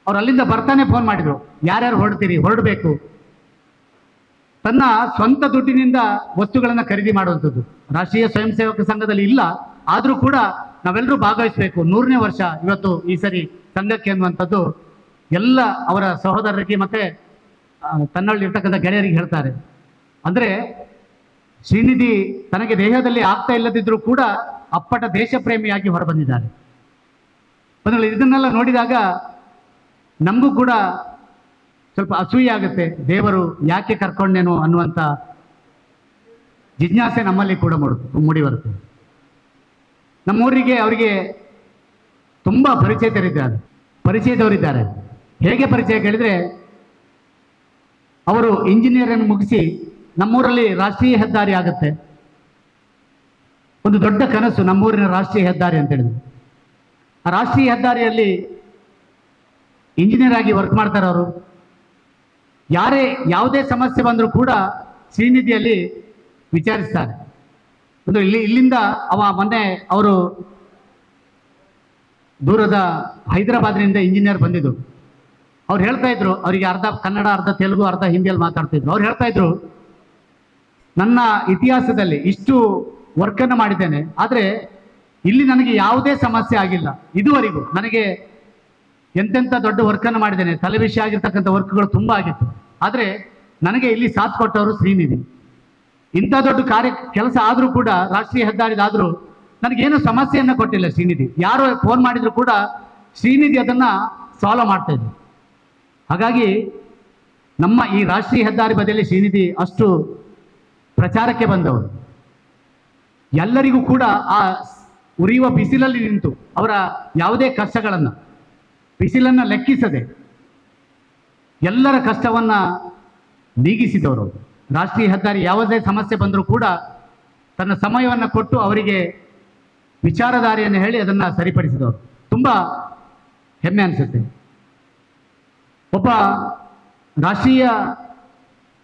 ಅವ್ರು ಅಲ್ಲಿಂದ ಬರ್ತಾನೆ ಫೋನ್ ಮಾಡಿದ್ರು, ಯಾರ್ಯಾರು ಹೊರಡ್ತೀರಿ, ಹೊರಡಬೇಕು. ತನ್ನ ಸ್ವಂತ ದುಡ್ಡಿನಿಂದ ವಸ್ತುಗಳನ್ನು ಖರೀದಿ ಮಾಡುವಂಥದ್ದು ರಾಷ್ಟ್ರೀಯ ಸ್ವಯಂ ಸೇವಕ ಸಂಘದಲ್ಲಿ ಇಲ್ಲ. ಆದರೂ ಕೂಡ ನಾವೆಲ್ಲರೂ ಭಾಗವಹಿಸಬೇಕು. 100ನೇ ವರ್ಷ ಇವತ್ತು ಈ ಸರಿ ಸಂಘಕ್ಕೆ ಅನ್ನುವಂಥದ್ದು ಎಲ್ಲ ಅವರ ಸಹೋದರರಿಗೆ ಮತ್ತೆ ತನ್ನಲ್ಲಿರ್ತಕ್ಕಂಥ ಗೆಳೆಯರಿಗೆ ಹೇಳ್ತಾರೆ. ಅಂದರೆ ಶ್ರೀನಿಧಿ ತನಗೆ ದೇಹದಲ್ಲಿ ಆಗ್ತಾ ಇಲ್ಲದಿದ್ರೂ ಕೂಡ ಅಪ್ಪಟ ದೇಶ ಪ್ರೇಮಿಯಾಗಿ ಹೊರಬಂದಿದ್ದಾರೆ. ಇದನ್ನೆಲ್ಲ ನೋಡಿದಾಗ ನಮಗೂ ಕೂಡ ಸ್ವಲ್ಪ ಅಸೂಯೆ ಆಗುತ್ತೆ, ದೇವರು ಯಾಕೆ ಕರ್ಕೊಂಡೇನೋ ಅನ್ನುವಂಥ ಜಿಜ್ಞಾಸೆ ನಮ್ಮಲ್ಲಿ ಕೂಡ ಮೂಡಿ ಬರುತ್ತೆ. ನಮ್ಮೂರಿಗೆ ಅವರಿಗೆ ತುಂಬ ಪರಿಚಯದವರಿದ್ದಾರೆ. ಹೇಗೆ ಪರಿಚಯ ಕೇಳಿದರೆ, ಅವರು ಇಂಜಿನಿಯರನ್ನು ಮುಗಿಸಿ ನಮ್ಮೂರಲ್ಲಿ ರಾಷ್ಟ್ರೀಯ ಹೆದ್ದಾರಿ ಆಗುತ್ತೆ. ಒಂದು ದೊಡ್ಡ ಕನಸು ನಮ್ಮೂರಿನ ರಾಷ್ಟ್ರೀಯ ಹೆದ್ದಾರಿ ಅಂತ ಹೇಳಿದ್ರು. ಆ ರಾಷ್ಟ್ರೀಯ ಹೆದ್ದಾರಿಯಲ್ಲಿ ಇಂಜಿನಿಯರ್ ಆಗಿ ವರ್ಕ್ ಮಾಡ್ತಾರೆ ಅವರು. ಯಾವುದೇ ಸಮಸ್ಯೆ ಬಂದರೂ ಕೂಡ ಶ್ರೀನಿಧಿಯಲ್ಲಿ ವಿಚಾರಿಸ್ತಾರೆ. ಒಂದು ಇಲ್ಲಿಂದ ಮೊನ್ನೆ ಅವರು ದೂರದ ಹೈದರಾಬಾದ್ನಿಂದ ಇಂಜಿನಿಯರ್ ಬಂದಿದ್ದು. ಅವ್ರು ಹೇಳ್ತಾ ಇದ್ರು, ಅವರಿಗೆ ಅರ್ಧ ಕನ್ನಡ, ಅರ್ಧ ತೆಲುಗು, ಅರ್ಧ ಹಿಂದಿಯಲ್ಲಿ ಮಾತಾಡ್ತಿದ್ರು. ಅವ್ರು ಹೇಳ್ತಾ ಇದ್ರು, ನನ್ನ ಇತಿಹಾಸದಲ್ಲಿ ಇಷ್ಟು ವರ್ಕನ್ನು ಮಾಡಿದ್ದೇನೆ, ಆದರೆ ಇಲ್ಲಿ ನನಗೆ ಯಾವುದೇ ಸಮಸ್ಯೆ ಆಗಿಲ್ಲ ಇದುವರೆಗೂ. ನನಗೆ ಎಂತೆಂಥ ದೊಡ್ಡ ವರ್ಕನ್ನು ಮಾಡಿದ್ದೇನೆ, ತಲೆ ವಿಷಯ ಆಗಿರ್ತಕ್ಕಂಥ ವರ್ಕ್ಗಳು ತುಂಬ ಆಗಿತ್ತು. ಆದರೆ ನನಗೆ ಇಲ್ಲಿ ಸಾಥ್ ಕೊಟ್ಟವರು ಶ್ರೀನಿಧಿ. ಇಂಥ ದೊಡ್ಡ ಕೆಲಸ ಆದರೂ ಕೂಡ, ರಾಷ್ಟ್ರೀಯ ಹೆದ್ದಾರಿದಾದರೂ ನನಗೇನು ಸಮಸ್ಯೆಯನ್ನು ಕೊಟ್ಟಿಲ್ಲ ಶ್ರೀನಿಧಿ. ಯಾರು ಫೋನ್ ಮಾಡಿದ್ರು ಕೂಡ ಶ್ರೀನಿಧಿ ಅದನ್ನು ಸಾಲ್ವ್ ಮಾಡ್ತಾ ಇದ್ರು. ಹಾಗಾಗಿ ನಮ್ಮ ಈ ರಾಷ್ಟ್ರೀಯ ಹೆದ್ದಾರಿ ಬದಿಯಲ್ಲಿ ಶ್ರೀನಿಧಿ ಅಷ್ಟು ಪ್ರಚಾರಕ್ಕೆ ಬಂದವರು. ಎಲ್ಲರಿಗೂ ಕೂಡ ಆ ಉರಿಯುವ ಬಿಸಿಲಲ್ಲಿ ನಿಂತು ಅವರ ಯಾವುದೇ ಕಷ್ಟಗಳನ್ನು, ಬಿಸಿಲನ್ನು ಲೆಕ್ಕಿಸದೆ ಎಲ್ಲರ ಕಷ್ಟವನ್ನು ನೀಗಿಸಿದವರು. ರಾಷ್ಟ್ರೀಯ ಹೆದ್ದಾರಿ ಯಾವುದೇ ಸಮಸ್ಯೆ ಬಂದರೂ ಕೂಡ ತನ್ನ ಸಮಯವನ್ನು ಕೊಟ್ಟು ಅವರಿಗೆ ವಿಚಾರಧಾರೆಯನ್ನು ಹೇಳಿ ಅದನ್ನು ಸರಿಪಡಿಸಿದವರು. ತುಂಬ ಹೆಮ್ಮೆ ಅನಿಸುತ್ತೆ. ಒಬ್ಬ ರಾಷ್ಟ್ರೀಯ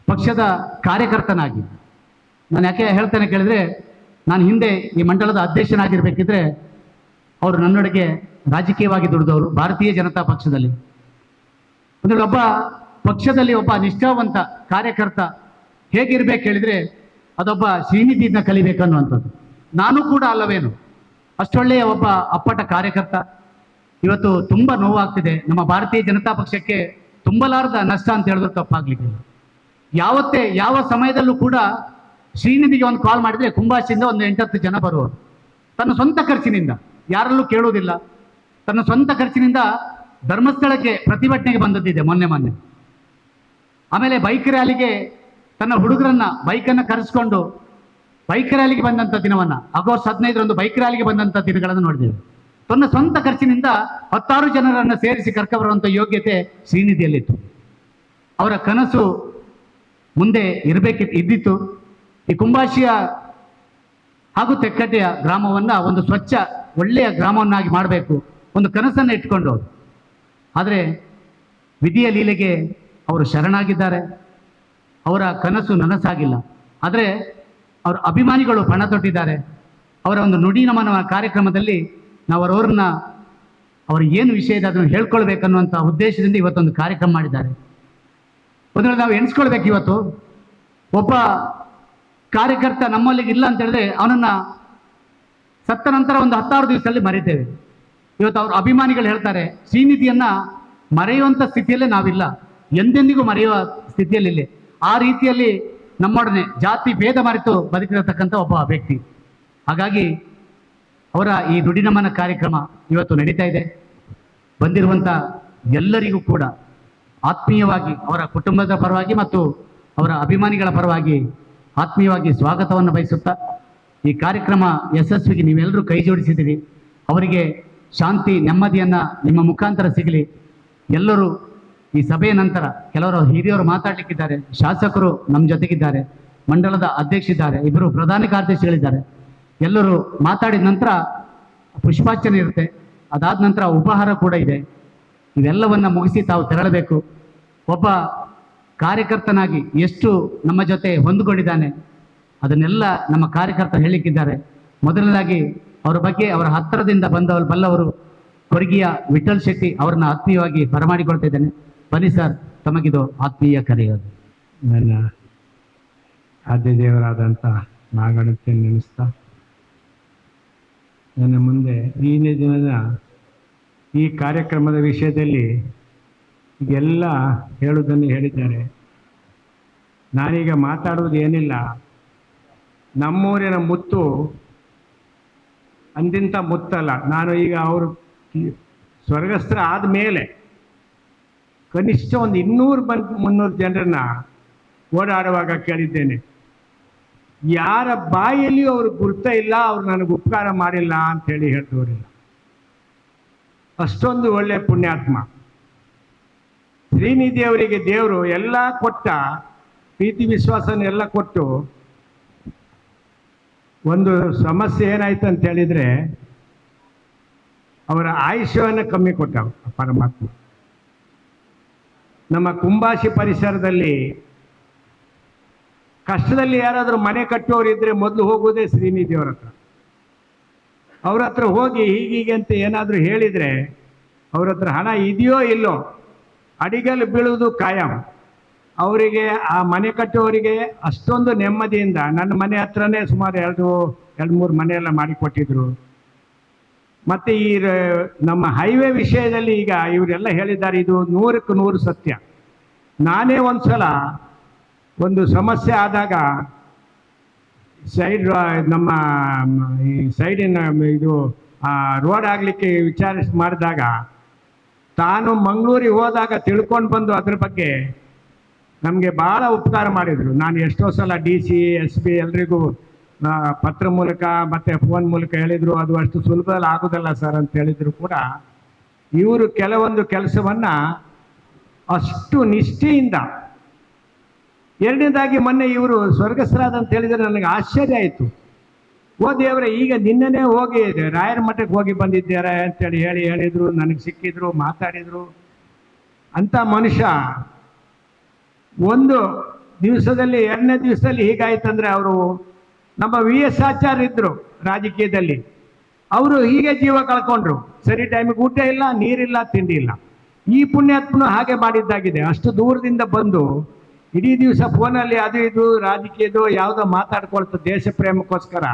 ಪಕ್ಷದ ಕಾರ್ಯಕರ್ತನಾಗಿ ನಾನು ಯಾಕೆ ಹೇಳ್ತೇನೆ ಕೇಳಿದ್ರೆ, ನಾನು ಹಿಂದೆ ಈ ಮಂಡಲದ ಅಧ್ಯಕ್ಷನಾಗಿರ್ಬೇಕಿದ್ರೆ ಅವರು ನನ್ನೊಳಗೆ ರಾಜಕೀಯವಾಗಿ ದುಡಿದವರು ಭಾರತೀಯ ಜನತಾ ಪಕ್ಷದಲ್ಲಿ. ಅಂದರೆ ಒಬ್ಬ ಪಕ್ಷದಲ್ಲಿ ಒಬ್ಬ ನಿಷ್ಠಾವಂತ ಕಾರ್ಯಕರ್ತ ಹೇಗಿರ್ಬೇಕು ಹೇಳಿದ್ರೆ ಅದೊಬ್ಬ ಶ್ರೀನಿಧಿಯಿಂದ ಕಲಿಬೇಕನ್ನುವಂಥದ್ದು. ನಾನು ಕೂಡ ಅಲ್ಲವೇನು, ಅಷ್ಟೊಳ್ಳೆಯ ಒಬ್ಬ ಅಪ್ಪಟ ಕಾರ್ಯಕರ್ತ. ಇವತ್ತು ತುಂಬ ನೋವಾಗ್ತಿದೆ. ನಮ್ಮ ಭಾರತೀಯ ಜನತಾ ಪಕ್ಷಕ್ಕೆ ತುಂಬಲಾರದ ನಷ್ಟ ಅಂತ ಹೇಳಿದ್ರು ತಪ್ಪಾಗ್ಲಿಕ್ಕಿಲ್ಲ. ಯಾವತ್ತೇ ಯಾವ ಸಮಯದಲ್ಲೂ ಕೂಡ ಶ್ರೀನಿಧಿಗೆ ಒಂದು ಕಾಲ್ ಮಾಡಿದರೆ ಕುಂಬಾಶಿಯಿಂದ ಒಂದು 8-10 ಜನ ಬರುವರು. ತನ್ನ ಸ್ವಂತ ಖರ್ಚಿನಿಂದ, ಯಾರಲ್ಲೂ ಕೇಳುವುದಿಲ್ಲ, ತನ್ನ ಸ್ವಂತ ಖರ್ಚಿನಿಂದ ಧರ್ಮಸ್ಥಳಕ್ಕೆ ಪ್ರತಿಭಟನೆಗೆ ಬಂದದ್ದಿದೆ ಮೊನ್ನೆ. ಆಮೇಲೆ ಬೈಕ್ ರ್ಯಾಲಿಗೆ ತನ್ನ ಹುಡುಗರನ್ನ ಬೈಕನ್ನು ಕರೆಸ್ಕೊಂಡು ಬೈಕ್ ರ್ಯಾಲಿಗೆ ಬಂದಂಥ ದಿನವನ್ನು, ಆಗಸ್ಟ್ 15ರಂದು ಬೈಕ್ ರ್ಯಾಲಿಗೆ ಬಂದಂಥ ದಿನಗಳನ್ನು ನೋಡಿದ್ದೇವೆ. ತನ್ನ ಸ್ವಂತ ಖರ್ಚಿನಿಂದ 10 ಜನರನ್ನು ಸೇರಿಸಿ ಕರ್ಕೊಂಬರುವಂಥ ಯೋಗ್ಯತೆ ಶ್ರೀನಿಧಿಯಲ್ಲಿತ್ತು. ಅವರ ಕನಸು ಮುಂದೆ ಇದ್ದಿತ್ತು. ಈ ಕುಂಬಾಶಿಯ ಹಾಗೂ ತೆಕ್ಕಟ್ಟೆಯ ಗ್ರಾಮವನ್ನು ಒಂದು ಸ್ವಚ್ಛ ಒಳ್ಳೆಯ ಗ್ರಾಮವನ್ನಾಗಿ ಮಾಡಬೇಕು, ಒಂದು ಕನಸನ್ನು ಇಟ್ಕೊಂಡು. ಆದರೆ ವಿಧಿಯ ಲೀಲೆಗೆ ಅವರು ಶರಣಾಗಿದ್ದಾರೆ. ಅವರ ಕನಸು ನನಸಾಗಿಲ್ಲ. ಆದರೆ ಅವರ ಅಭಿಮಾನಿಗಳು ಪಣ ತೊಟ್ಟಿದ್ದಾರೆ. ಅವರ ಒಂದು ನುಡಿ ನಮನ ಕಾರ್ಯಕ್ರಮದಲ್ಲಿ ನಾವು ಅವರು ಏನು ವಿಷಯ ಇದೆ ಅದನ್ನು ಹೇಳ್ಕೊಳ್ಬೇಕನ್ನುವಂಥ ಉದ್ದೇಶದಿಂದ ಇವತ್ತೊಂದು ಕಾರ್ಯಕ್ರಮ ಮಾಡಿದ್ದಾರೆ. ಮೊದಲು ನಾವು ಎಣಿಸ್ಕೊಳ್ಬೇಕು, ಇವತ್ತು ಒಬ್ಬ ಕಾರ್ಯಕರ್ತ ನಮ್ಮಲ್ಲಿಗೆ ಇಲ್ಲ ಅಂತ ಹೇಳಿದ್ರೆ ಅವನನ್ನು ಸತ್ತ ನಂತರ ಒಂದು 10 ದಿವಸದಲ್ಲಿ ಮರಿತೇವೆ. ಇವತ್ತು ಅವ್ರ ಅಭಿಮಾನಿಗಳು ಹೇಳ್ತಾರೆ, ಶ್ರೀನಿಧಿಯನ್ನು ಮರೆಯುವಂಥ ಸ್ಥಿತಿಯಲ್ಲೇ ನಾವಿಲ್ಲ, ಎಂದೆಂದಿಗೂ ಮರೆಯುವ ಸ್ಥಿತಿಯಲ್ಲಿಲ್ಲ. ಆ ರೀತಿಯಲ್ಲಿ ನಮ್ಮೊಡನೆ ಜಾತಿ ಭೇದ ಮರೆತು ಬದುಕಿರತಕ್ಕಂಥ ಒಬ್ಬ ವ್ಯಕ್ತಿ. ಹಾಗಾಗಿ ಅವರ ಈ ನುಡಿನಮನ ಕಾರ್ಯಕ್ರಮ ಇವತ್ತು ನಡೀತಾ ಇದೆ. ಬಂದಿರುವಂಥ ಎಲ್ಲರಿಗೂ ಕೂಡ ಆತ್ಮೀಯವಾಗಿ ಅವರ ಕುಟುಂಬದ ಪರವಾಗಿ ಮತ್ತು ಅವರ ಅಭಿಮಾನಿಗಳ ಪರವಾಗಿ ಆತ್ಮೀಯವಾಗಿ ಸ್ವಾಗತವನ್ನು ಬಯಸುತ್ತಾ, ಈ ಕಾರ್ಯಕ್ರಮ ಯಶಸ್ವಿಗೆ ನೀವೆಲ್ಲರೂ ಕೈ ಜೋಡಿಸಿದ್ದೀರಿ. ಅವರಿಗೆ ಶಾಂತಿ ನೆಮ್ಮದಿಯನ್ನು ನಿಮ್ಮ ಮುಖಾಂತರ ಸಿಗಲಿ. ಎಲ್ಲರೂ ಈ ಸಭೆಯ ನಂತರ ಕೆಲವರು ಹಿರಿಯವರು ಮಾತಾಡಲಿಕ್ಕಿದ್ದಾರೆ, ಶಾಸಕರು ನಮ್ಮ ಜೊತೆಗಿದ್ದಾರೆ, ಮಂಡಲದ ಅಧ್ಯಕ್ಷರಿದ್ದಾರೆ, ಇಬ್ಬರು ಪ್ರಧಾನ ಕಾರ್ಯದರ್ಶಿಗಳಿದ್ದಾರೆ. ಎಲ್ಲರೂ ಮಾತಾಡಿದ ನಂತರ ಪುಷ್ಪಾರ್ಚನೆ ಇರುತ್ತೆ. ಅದಾದ ನಂತರ ಉಪಹಾರ ಕೂಡ ಇದೆ. ಇವೆಲ್ಲವನ್ನು ಮುಗಿಸಿ ತಾವು ತೆರಳಬೇಕು. ಒಬ್ಬ ಕಾರ್ಯಕರ್ತನಾಗಿ ಎಷ್ಟು ನಮ್ಮ ಜೊತೆ ಹೊಂದಿಕೊಂಡಿದ್ದಾನೆ ಅದನ್ನೆಲ್ಲ ನಮ್ಮ ಕಾರ್ಯಕರ್ತ ಹೇಳಲಿಕ್ಕಿದ್ದಾರೆ. ಮೊದಲನೇದಾಗಿ ಅವರ ಬಗ್ಗೆ ಅವರ ಹತ್ತಿರದಿಂದ ಬಲ್ಲವರು ಕೊರಗಿಯ ವಿಠಲ್ ಶೆಟ್ಟಿ ಅವ್ರನ್ನ ಆತ್ಮೀಯವಾಗಿ ಬರಮಾಡಿಕೊಳ್ತಾ ಇದ್ದೇನೆ. ಬನ್ನಿ ಸರ್, ತಮಗಿದು ಆತ್ಮೀಯ ಕರೆಯೋದು. ನನ್ನ ಆದ್ಯ ದೇವರಾದಂಥ ನಾಗಣತೆ ನೆನೆಸ್ತಾ, ನನ್ನ ಮುಂದೆ ಈ ದಿನದ ಈ ಕಾರ್ಯಕ್ರಮದ ವಿಷಯದಲ್ಲಿ ಎಲ್ಲ ಹೇಳುವುದನ್ನು ಹೇಳಿದ್ದಾರೆ. ನಾನೀಗ ಮಾತಾಡುವುದು ಏನಿಲ್ಲ. ನಮ್ಮೂರಿನ ಮುತ್ತು ಅಂದಿಂಥ ಮುತ್ತಲ್ಲ. ನಾನು ಈಗ ಅವರು ಸ್ವರ್ಗಸ್ಥರ ಆದಮೇಲೆ ಕನಿಷ್ಠ ಒಂದು 200-300 ಜನರನ್ನ ಓಡಾಡುವಾಗ ಕೇಳಿದ್ದೇನೆ, ಯಾರ ಬಾಯಲ್ಲಿಯೂ ಅವರು ಗುರ್ತ ಇಲ್ಲ, ಅವ್ರು ನನಗೆ ಉಪಕಾರ ಮಾಡಿಲ್ಲ ಅಂಥೇಳಿ ಹೇಳ್ತವರಿಲ್ಲ. ಅಷ್ಟೊಂದು ಒಳ್ಳೆ ಪುಣ್ಯಾತ್ಮ ಶ್ರೀನಿಧಿ ಅವರಿಗೆ. ದೇವರು ಎಲ್ಲ ಕೊಟ್ಟ, ಪ್ರೀತಿ ವಿಶ್ವಾಸನ ಎಲ್ಲ ಕೊಟ್ಟು, ಒಂದು ಸಮಸ್ಯೆ ಏನಾಯ್ತು ಅಂತ ಹೇಳಿದರೆ ಅವರ ಆಯುಷ್ಯವನ್ನು ಕಮ್ಮಿ ಕೊಟ್ಟ ಪರಮಾತ್ಮ. ನಮ್ಮ ಕುಂಬಾಶಿ ಪರಿಸರದಲ್ಲಿ ಕಷ್ಟದಲ್ಲಿ ಯಾರಾದರೂ ಮನೆ ಕಟ್ಟುವವರಿದ್ದರೆ ಮೊದಲು ಹೋಗೋದೇ ಶ್ರೀನಿಧಿ ಅವ್ರ ಹತ್ರ. ಅವ್ರ ಹತ್ರ ಹೋಗಿ ಹೀಗೀಗೆ ಅಂತ ಏನಾದರೂ ಹೇಳಿದರೆ ಅವ್ರ ಹತ್ರ ಹಣ ಇದೆಯೋ ಇಲ್ಲೋ ಅಡಿಗಲ್ಲಿ ಬೀಳುವುದು ಕಾಯಂ. ಅವರಿಗೆ ಆ ಮನೆ ಕಟ್ಟುವವರಿಗೆ ಅಷ್ಟೊಂದು ನೆಮ್ಮದಿಯಿಂದ, ನನ್ನ ಮನೆ ಹತ್ರನೇ ಸುಮಾರು 2-3 ಮನೆಯೆಲ್ಲ ಮಾಡಿಕೊಟ್ಟಿದ್ರು. ಮತ್ತೆ ನಮ್ಮ ಹೈವೇ ವಿಷಯದಲ್ಲಿ ಈಗ ಇವರೆಲ್ಲ ಹೇಳಿದ್ದಾರೆ, ಇದು 100ಕ್ಕೆ 100 ಸತ್ಯ. ನಾನೇ ಒಂದ್ಸಲ ಒಂದು ಸಮಸ್ಯೆ ಆದಾಗ ನಮ್ಮ ಈ ಸೈಡಿನ ಇದು ರೋಡ್ ಆಗಲಿಕ್ಕೆ ಮಾಡಿದಾಗ ತಾನು ಮಂಗಳೂರಿಗೆ ಹೋದಾಗ ತಿಳ್ಕೊಂಡು ಬಂದು ಅದ್ರ ಬಗ್ಗೆ ನಮಗೆ ಭಾಳ ಉಪಕಾರ ಮಾಡಿದರು. ನಾನು ಎಷ್ಟೋ ಸಲ DC SP ಎಲ್ರಿಗೂ ಪತ್ರ ಮೂಲಕ ಮತ್ತು ಫೋನ್ ಮೂಲಕ ಹೇಳಿದರು, ಅದು ಅಷ್ಟು ಸುಲಭದಲ್ಲಿ ಆಗೋದಲ್ಲ ಸರ್ ಅಂತ ಹೇಳಿದ್ರು ಕೂಡ ಇವರು ಕೆಲವೊಂದು ಕೆಲಸವನ್ನು ಅಷ್ಟು ನಿಷ್ಠೆಯಿಂದ. ಎರಡನೇದಾಗಿ ಮೊನ್ನೆ ಇವರು ಸ್ವರ್ಗಸ್ಥರಾದ ಅಂತ ಹೇಳಿದರೆ ನನಗೆ ಆಶ್ಚರ್ಯ ಆಯಿತು. ಓ ದೇವರೇ, ಈಗ ನಿನ್ನೆನೇ ಹೋಗಿ ರಾಯರ ಮಠಕ್ಕೆ ಹೋಗಿ ಬಂದಿದ್ದಾರೆ ಅಂತೇಳಿ ಹೇಳಿದರು, ನನಗೆ ಸಿಕ್ಕಿದ್ರು, ಮಾತಾಡಿದರು. ಅಂಥ ಮನುಷ್ಯ ಒಂದು ದಿವಸದಲ್ಲಿ, 2ನೇ ದಿವಸದಲ್ಲಿ ಹೀಗಾಯ್ತಂದರೆ, ಅವರು ನಮ್ಮ VS ಆಚಾರ್ಯ ಇದ್ದರು ರಾಜಕೀಯದಲ್ಲಿ, ಅವರು ಹೀಗೆ ಜೀವ ಕಳ್ಕೊಂಡ್ರು. ಸರಿ ಟೈಮಿಗೆ ಊಟ ಇಲ್ಲ, ನೀರಿಲ್ಲ, ತಿಂಡಿ ಇಲ್ಲ. ಈ ಪುಣ್ಯಾತ್ಮನು ಹಾಗೆ ಮಾಡಿದ್ದಾಗಿದೆ. ಅಷ್ಟು ದೂರದಿಂದ ಬಂದು ಇಡೀ ದಿವಸ ಫೋನಲ್ಲಿ ಅದು ಇದು ರಾಜಕೀಯದು ಯಾವುದೋ ಮಾತಾಡ್ಕೊಳ್ತು, ದೇಶ ಪ್ರೇಮಕ್ಕೋಸ್ಕರ.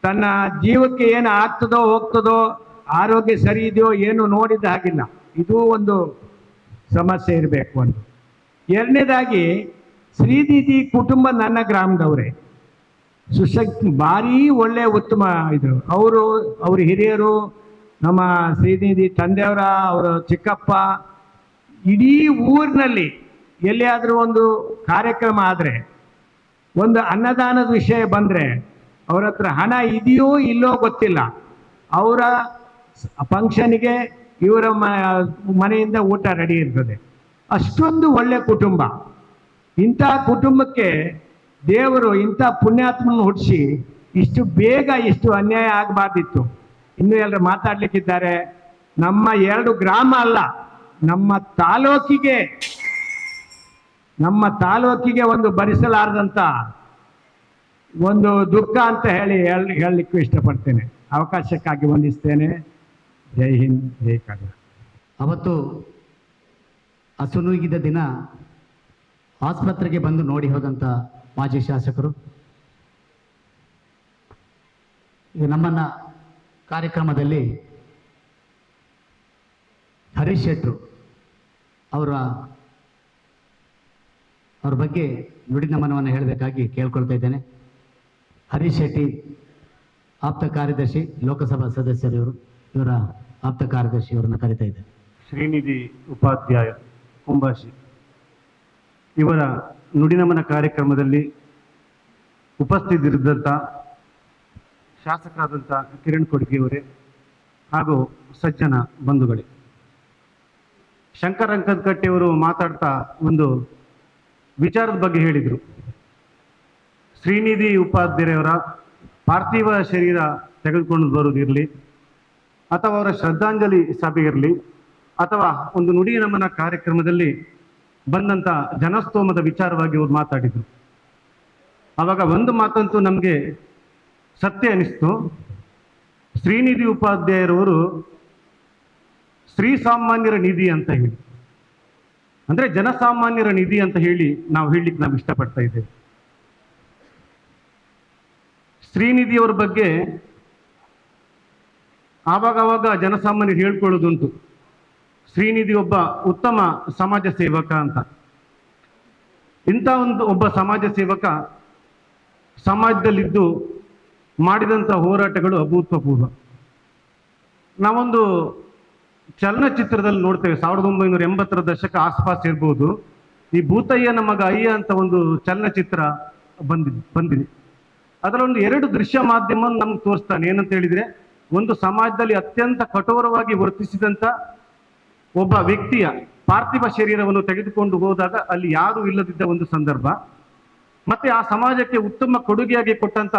ತನ್ನ ಜೀವಕ್ಕೆ ಏನು ಆಗ್ತದೋ ಹೋಗ್ತದೋ, ಆರೋಗ್ಯ ಸರಿ ಇದೆಯೋ ಏನು ನೋಡಿದ ಹಾಗಿಲ್ಲ. ಇದು ಒಂದು ಸಮಸ್ಯೆ ಇರಬೇಕು. ಒಂದು ಎರಡನೇದಾಗಿ ಶ್ರೀನಿಧಿ ಕುಟುಂಬ ನನ್ನ ಗ್ರಾಮದವರೇ, ಸುಶಕ್ತಿ, ಭಾರೀ ಒಳ್ಳೆ ಉತ್ತಮ ಇದ್ರು. ಅವ್ರ ಹಿರಿಯರು, ನಮ್ಮ ಶ್ರೀನಿಧಿ ತಂದೆಯವರ, ಅವರ ಚಿಕ್ಕಪ್ಪ, ಇಡೀ ಊರಿನಲ್ಲಿ ಎಲ್ಲಿಯಾದರೂ ಒಂದು ಕಾರ್ಯಕ್ರಮ ಆದರೆ, ಒಂದು ಅನ್ನದಾನದ ವಿಷಯ ಬಂದರೆ ಅವ್ರ ಹತ್ರ ಹಣ ಇದೆಯೋ ಇಲ್ಲೋ ಗೊತ್ತಿಲ್ಲ, ಅವರ ಫಂಕ್ಷನ್ಗೆ ಇವರ ಮನೆಯಿಂದ ಊಟ ರೆಡಿ ಇರ್ತದೆ. ಅಷ್ಟೊಂದು ಒಳ್ಳೆ ಕುಟುಂಬ. ಇಂಥ ಕುಟುಂಬಕ್ಕೆ ದೇವರು ಇಂಥ ಪುಣ್ಯಾತ್ಮನ ಹುಟ್ಟಿಸಿ ಇಷ್ಟು ಬೇಗ ಇಷ್ಟು ಅನ್ಯಾಯ ಆಗಬಾರ್ದಿತ್ತು. ಇನ್ನೂ ಎಲ್ಲರೂ ಮಾತಾಡ್ಲಿಕ್ಕಿದ್ದಾರೆ. ನಮ್ಮ 2 ಗ್ರಾಮ ಅಲ್ಲ, ನಮ್ಮ ತಾಲೂಕಿಗೆ ಒಂದು ಭರಿಸಲಾರದಂಥ ಒಂದು ದುಃಖ ಅಂತ ಹೇಳಲಿಕ್ಕೂ ಇಷ್ಟಪಡ್ತೇನೆ. ಅವಕಾಶಕ್ಕಾಗಿ ವಂದಿಸ್ತೇನೆ. ಜೈ ಹಿಂದ್, ಜೈ ಕರ್ನಾಟಕ. ಅವತ್ತು ಅಸುನೀಗಿದ ದಿನ ಆಸ್ಪತ್ರೆಗೆ ಬಂದು ನೋಡಿ ಹೋದಂಥ ಮಾಜಿ ಶಾಸಕರು ಈಗ ನಮ್ಮನ್ನ ಕಾರ್ಯಕ್ರಮದಲ್ಲಿ ಹರೀಶ್ ಶೆಟ್ರು ಅವರ ಬಗ್ಗೆ ನುಡಿ ನಮನವನ್ನು ಹೇಳಬೇಕಾಗಿ ಕೇಳ್ಕೊಳ್ತಾ ಇದ್ದೇನೆ. ಹರೀಶ್ ಶೆಟ್ಟಿ ಆಪ್ತ ಕಾರ್ಯದರ್ಶಿ, ಲೋಕಸಭಾ ಸದಸ್ಯರು, ಇವರ ಆಪ್ತ ಕಾರ್ಯದರ್ಶಿ ಇವರನ್ನು ಕರೀತಾ ಇದ್ದೇನೆ. ಶ್ರೀನಿಧಿ ಉಪಾಧ್ಯಾಯ ಕುಂಬಾಶಿ ಇವರ ನುಡಿನಮನ ಕಾರ್ಯಕ್ರಮದಲ್ಲಿ ಉಪಸ್ಥಿತರಿದ್ದಂಥ ಶಾಸಕರಾದಂಥ ಕಿರಣ್ ಕೊಡ್ಗಿಯವರೇ ಹಾಗೂ ಸಜ್ಜನ ಬಂಧುಗಳೇ, ಶಂಕರ್ ಅಂಕದಕಟ್ಟೆಯವರು ಮಾತಾಡ್ತಾ ಒಂದು ವಿಚಾರದ ಬಗ್ಗೆ ಹೇಳಿದರು. ಶ್ರೀನಿಧಿ ಉಪಾಧ್ಯಾಯರವರ ಪಾರ್ಥಿವ ಶರೀರ ತೆಗೆದುಕೊಂಡು ಬರುವುದಿರಲಿ, ಅಥವಾ ಅವರ ಶ್ರದ್ಧಾಂಜಲಿ ಸಭೆ ಇರಲಿ, ಅಥವಾ ಒಂದು ನುಡಿ ನಮನ ಕಾರ್ಯಕ್ರಮದಲ್ಲಿ ಬಂದಂಥ ಜನಸ್ತೋಮದ ವಿಚಾರವಾಗಿ ಅವರು ಮಾತಾಡಿದರು. ಆವಾಗ ಒಂದು ಮಾತಂತೂ ನಮಗೆ ಸತ್ಯ ಅನಿಸ್ತು. ಶ್ರೀನಿಧಿ ಉಪಾಧ್ಯಾಯರವರು ಶ್ರೀ ಸಾಮಾನ್ಯರ ನಿಧಿ ಅಂತ ಹೇಳಿ, ಅಂದರೆ ಜನಸಾಮಾನ್ಯರ ನಿಧಿ ಅಂತ ಹೇಳಿ ನಾವು ಇಷ್ಟಪಡ್ತಾ ಇದ್ದೇವೆ. ಶ್ರೀನಿಧಿಯವರ ಬಗ್ಗೆ ಆವಾಗವಾಗ ಜನಸಾಮಾನ್ಯರು ಹೇಳ್ಕೊಳ್ಳೋದುಂಟು, ಶ್ರೀನಿಧಿ ಒಬ್ಬ ಉತ್ತಮ ಸಮಾಜ ಸೇವಕ ಅಂತ. ಇಂಥ ಒಬ್ಬ ಸಮಾಜ ಸೇವಕ ಸಮಾಜದಲ್ಲಿದ್ದು ಮಾಡಿದಂಥ ಹೋರಾಟಗಳು ಅಭೂತಪೂರ್ವ. ನಾವೊಂದು ಚಲನಚಿತ್ರದಲ್ಲಿ ನೋಡ್ತೇವೆ, 1980ರ ದಶಕ ಆಸ್ಪಾಸ್ ಇರ್ಬೋದು, ಈ ಭೂತಯ್ಯನ ಮಗ ಅಯ್ಯ ಅಂತ ಒಂದು ಚಲನಚಿತ್ರ ಬಂದಿದೆ. ಅದರಲ್ಲೊಂದು 2 ದೃಶ್ಯ ಮಾಧ್ಯಮವನ್ನು ನಮ್ಗೆ ತೋರಿಸ್ತಾನೆ. ಏನಂತ ಹೇಳಿದ್ರೆ, ಒಂದು ಸಮಾಜದಲ್ಲಿ ಅತ್ಯಂತ ಕಠೋರವಾಗಿ ವರ್ತಿಸಿದಂಥ ಒಬ್ಬ ವ್ಯಕ್ತಿಯ ಪಾರ್ಥಿವ ಶರೀರವನ್ನು ತೆಗೆದುಕೊಂಡು ಹೋದಾಗ ಅಲ್ಲಿ ಯಾರೂ ಇಲ್ಲದಿದ್ದ ಒಂದು ಸಂದರ್ಭ, ಮತ್ತೆ ಆ ಸಮಾಜಕ್ಕೆ ಉತ್ತಮ ಕೊಡುಗೆಯಾಗಿ ಕೊಟ್ಟಂತ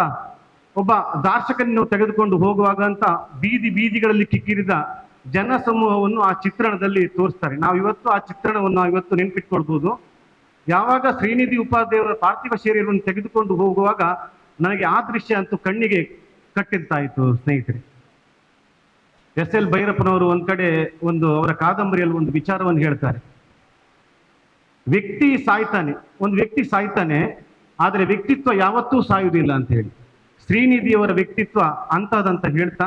ಒಬ್ಬ ದಾರ್ಶಕನನ್ನು ತೆಗೆದುಕೊಂಡು ಹೋಗುವಾಗ ಅಂತ ಬೀದಿಗಳಲ್ಲಿ ಕಿಕ್ಕಿರಿದ ಜನ ಸಮೂಹವನ್ನು ಆ ಚಿತ್ರಣದಲ್ಲಿ ತೋರಿಸ್ತಾರೆ. ಇವತ್ತು ಆ ಚಿತ್ರಣವನ್ನು ಇವತ್ತು ನೆನ್ಪಿಟ್ಕೊಳ್ಬೋದು. ಯಾವಾಗ ಶ್ರೀನಿಧಿ ಉಪಾಧ್ಯಾಯರ ಪಾರ್ಥಿವ ಶರೀರವನ್ನು ತೆಗೆದುಕೊಂಡು ಹೋಗುವಾಗ ನನಗೆ ಆ ದೃಶ್ಯ ಅಂತೂ ಕಣ್ಣಿಗೆ ಕಟ್ಟಿರ್ತಾಯಿತು. ಸ್ನೇಹಿತರೆ, SL ಭೈರಪ್ಪನವರು ಒಂದ್ ಕಡೆ ಅವರ ಕಾದಂಬರಿಯಲ್ಲಿ ಒಂದು ವಿಚಾರವನ್ನು ಹೇಳ್ತಾರೆ. ಒಂದು ವ್ಯಕ್ತಿ ಸಾಯ್ತಾನೆ, ಆದರೆ ವ್ಯಕ್ತಿತ್ವ ಯಾವತ್ತೂ ಸಾಯುವುದಿಲ್ಲ ಅಂತ ಹೇಳಿ. ಶ್ರೀನಿಧಿಯವರ ವ್ಯಕ್ತಿತ್ವ ಅಂತದಂತ ಹೇಳ್ತಾ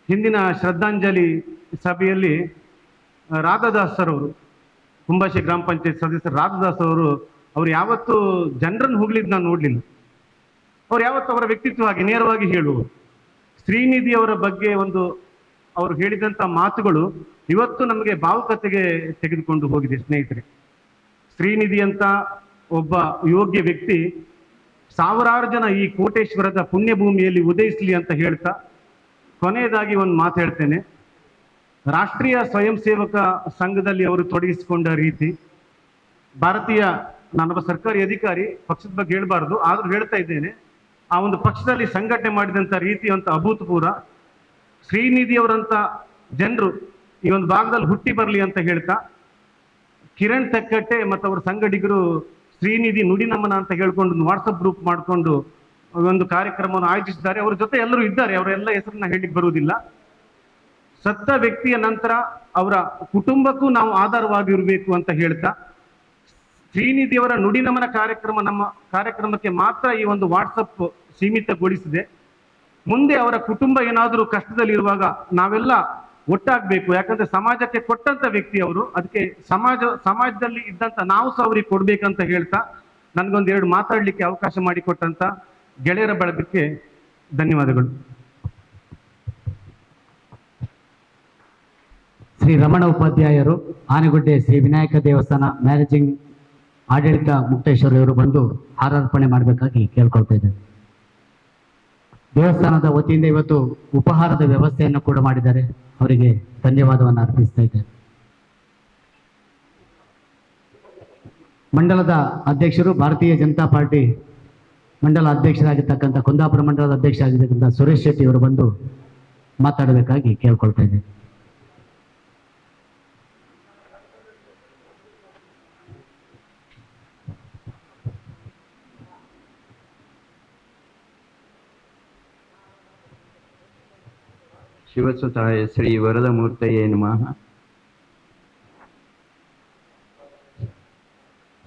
ಹಿಂದಿನ ಶ್ರದ್ಧಾಂಜಲಿ ಸಭೆಯಲ್ಲಿ ರಾಧಾದಾಸ್ ಸರ್ ಅವರು, ಕುಂಬಾಶಿ ಗ್ರಾಮ ಪಂಚಾಯತ್ ಸದಸ್ಯರು ರಾಧಾದಾಸ್ ಅವರು ಯಾವತ್ತೂ ಜನರನ್ನು ಹೋಗ್ಲಿದ್ದು ನಾನು ನೋಡಲಿಲ್ಲ. ಅವ್ರು ಯಾವತ್ತು ಅವರ ವ್ಯಕ್ತಿತ್ವ ಹಾಗೆ ನೇರವಾಗಿ ಹೇಳುವರು. ಶ್ರೀನಿಧಿ ಅವರ ಬಗ್ಗೆ ಅವರು ಹೇಳಿದಂಥ ಮಾತುಗಳು ಇವತ್ತು ನಮಗೆ ಭಾವುಕತೆಗೆ ತೆಗೆದುಕೊಂಡು ಹೋಗಿದೆ ಸ್ನೇಹಿತರೆ. ಶ್ರೀನಿಧಿ ಅಂತ ಒಬ್ಬ ಯೋಗ್ಯ ವ್ಯಕ್ತಿ ಸಾವಿರಾರು ಜನ ಈ ಕೋಟೇಶ್ವರದ ಪುಣ್ಯಭೂಮಿಯಲ್ಲಿ ಉದಯಿಸಲಿ ಅಂತ ಹೇಳ್ತಾ ಕೊನೆಯದಾಗಿ ಒಂದು ಮಾತು ಹೇಳ್ತೇನೆ. ರಾಷ್ಟ್ರೀಯ ಸ್ವಯಂ ಸೇವಕ ಸಂಘದಲ್ಲಿ ಅವರು ತೊಡಗಿಸಿಕೊಂಡ ರೀತಿ, ಭಾರತೀಯ, ನಾನೊಬ್ಬ ಸರ್ಕಾರಿ ಅಧಿಕಾರಿ, ಪಕ್ಷದ ಬಗ್ಗೆ ಹೇಳಬಾರ್ದು, ಆದ್ರೂ ಹೇಳ್ತಾ ಇದ್ದೇನೆ, ಆ ಒಂದು ಪಕ್ಷದಲ್ಲಿ ಸಂಘಟನೆ ಮಾಡಿದಂಥ ರೀತಿ ಅಂತ ಅಭೂತಪೂರ್ವ. ಶ್ರೀನಿಧಿಯವರಂತ ಜನರು ಈ ಒಂದು ಭಾಗದಲ್ಲಿ ಹುಟ್ಟಿ ಬರಲಿ ಅಂತ ಹೇಳ್ತಾ ಕಿರಣ್ ತೆಕ್ಕಟ್ಟೆ ಮತ್ತು ಅವರ ಸಂಗಡಿಗರು ಶ್ರೀನಿಧಿ ನುಡಿ ನಮನ ಅಂತ ಹೇಳ್ಕೊಂಡು ವಾಟ್ಸಪ್ ಗ್ರೂಪ್ ಮಾಡಿಕೊಂಡು ಒಂದು ಕಾರ್ಯಕ್ರಮವನ್ನು ಆಯೋಜಿಸಿದ್ದಾರೆ. ಅವರ ಜೊತೆ ಎಲ್ಲರೂ ಇದ್ದಾರೆ, ಅವರೆಲ್ಲ ಹೆಸರನ್ನ ಹೇಳಿಕ್ಕೆ ಬರುವುದಿಲ್ಲ. ಸತ್ತ ವ್ಯಕ್ತಿಯ ನಂತರ ಅವರ ಕುಟುಂಬಕ್ಕೂ ನಾವು ಆಧಾರವಾಗಿರಬೇಕು ಅಂತ ಹೇಳ್ತಾ ಶ್ರೀನಿಧಿಯವರ ನುಡಿ ನಮನ ಕಾರ್ಯಕ್ರಮ ನಮ್ಮ ಕಾರ್ಯಕ್ರಮಕ್ಕೆ ಮಾತ್ರ ಈ ಒಂದು ವಾಟ್ಸಪ್ ಸೀಮಿತಗೊಳಿಸಿದೆ. ಮುಂದೆ ಅವರ ಕುಟುಂಬ ಏನಾದರೂ ಕಷ್ಟದಲ್ಲಿರುವಾಗ ನಾವೆಲ್ಲ ಒಟ್ಟಾಗಬೇಕು. ಯಾಕಂದ್ರೆ ಸಮಾಜಕ್ಕೆ ಕೊಟ್ಟಂತ ವ್ಯಕ್ತಿ ಅವರು, ಅದಕ್ಕೆ ಸಮಾಜದಲ್ಲಿ ಇದ್ದಂತ ನಾವು ಸಹ ಅವ್ರಿಗೆ ಕೊಡ್ಬೇಕಂತ ಹೇಳ್ತಾ ನನಗೊಂದೆರಡು ಮಾತಾಡ್ಲಿಕ್ಕೆ ಅವಕಾಶ ಮಾಡಿಕೊಟ್ಟಂತ ಗೆಳೆಯರ ಬಳಗಕ್ಕೆ ಧನ್ಯವಾದಗಳು. ಶ್ರೀ ರಮಣ ಉಪಾಧ್ಯಾಯರು, ಆನೆಗುಡ್ಡೆ ಶ್ರೀ ವಿನಾಯಕ ದೇವಸ್ಥಾನ ಮ್ಯಾನೇಜಿಂಗ್ ಆಡಳಿತ ಮುಕ್ತೇಶ್ವರ ಇವರು ಬಂದು ಹಾರಾರ್ಪಣೆ ಮಾಡಬೇಕಾಗಿ ಕೇಳ್ಕೊಳ್ತಾ ಇದ್ದಾರೆ. ದೇವಸ್ಥಾನದ ವತಿಯಿಂದ ಇವತ್ತು ಉಪಹಾರದ ವ್ಯವಸ್ಥೆಯನ್ನು ಕೂಡ ಮಾಡಿದ್ದಾರೆ, ಅವರಿಗೆ ಧನ್ಯವಾದವನ್ನು ಅರ್ಪಿಸ್ತಾ ಇದ್ದೇನೆ. ಮಂಡಲದ ಅಧ್ಯಕ್ಷರು, ಭಾರತೀಯ ಜನತಾ ಪಾರ್ಟಿ ಮಂಡಲ ಅಧ್ಯಕ್ಷರಾಗಿರ್ತಕ್ಕಂಥ ಕುಂದಾಪುರ ಮಂಡಲದ ಅಧ್ಯಕ್ಷರಾಗಿರ್ತಕ್ಕಂಥ ಸುರೇಶ್ ಶೆಟ್ಟಿ ಅವರು ಬಂದು ಮಾತಾಡಬೇಕಾಗಿ ಕೇಳ್ಕೊಳ್ತಾ ಇದ್ದೇನೆ. ಶಿವಸುತಾಯ ಶ್ರೀ ವರದಮೂರ್ತಯೇ ನಮಃ.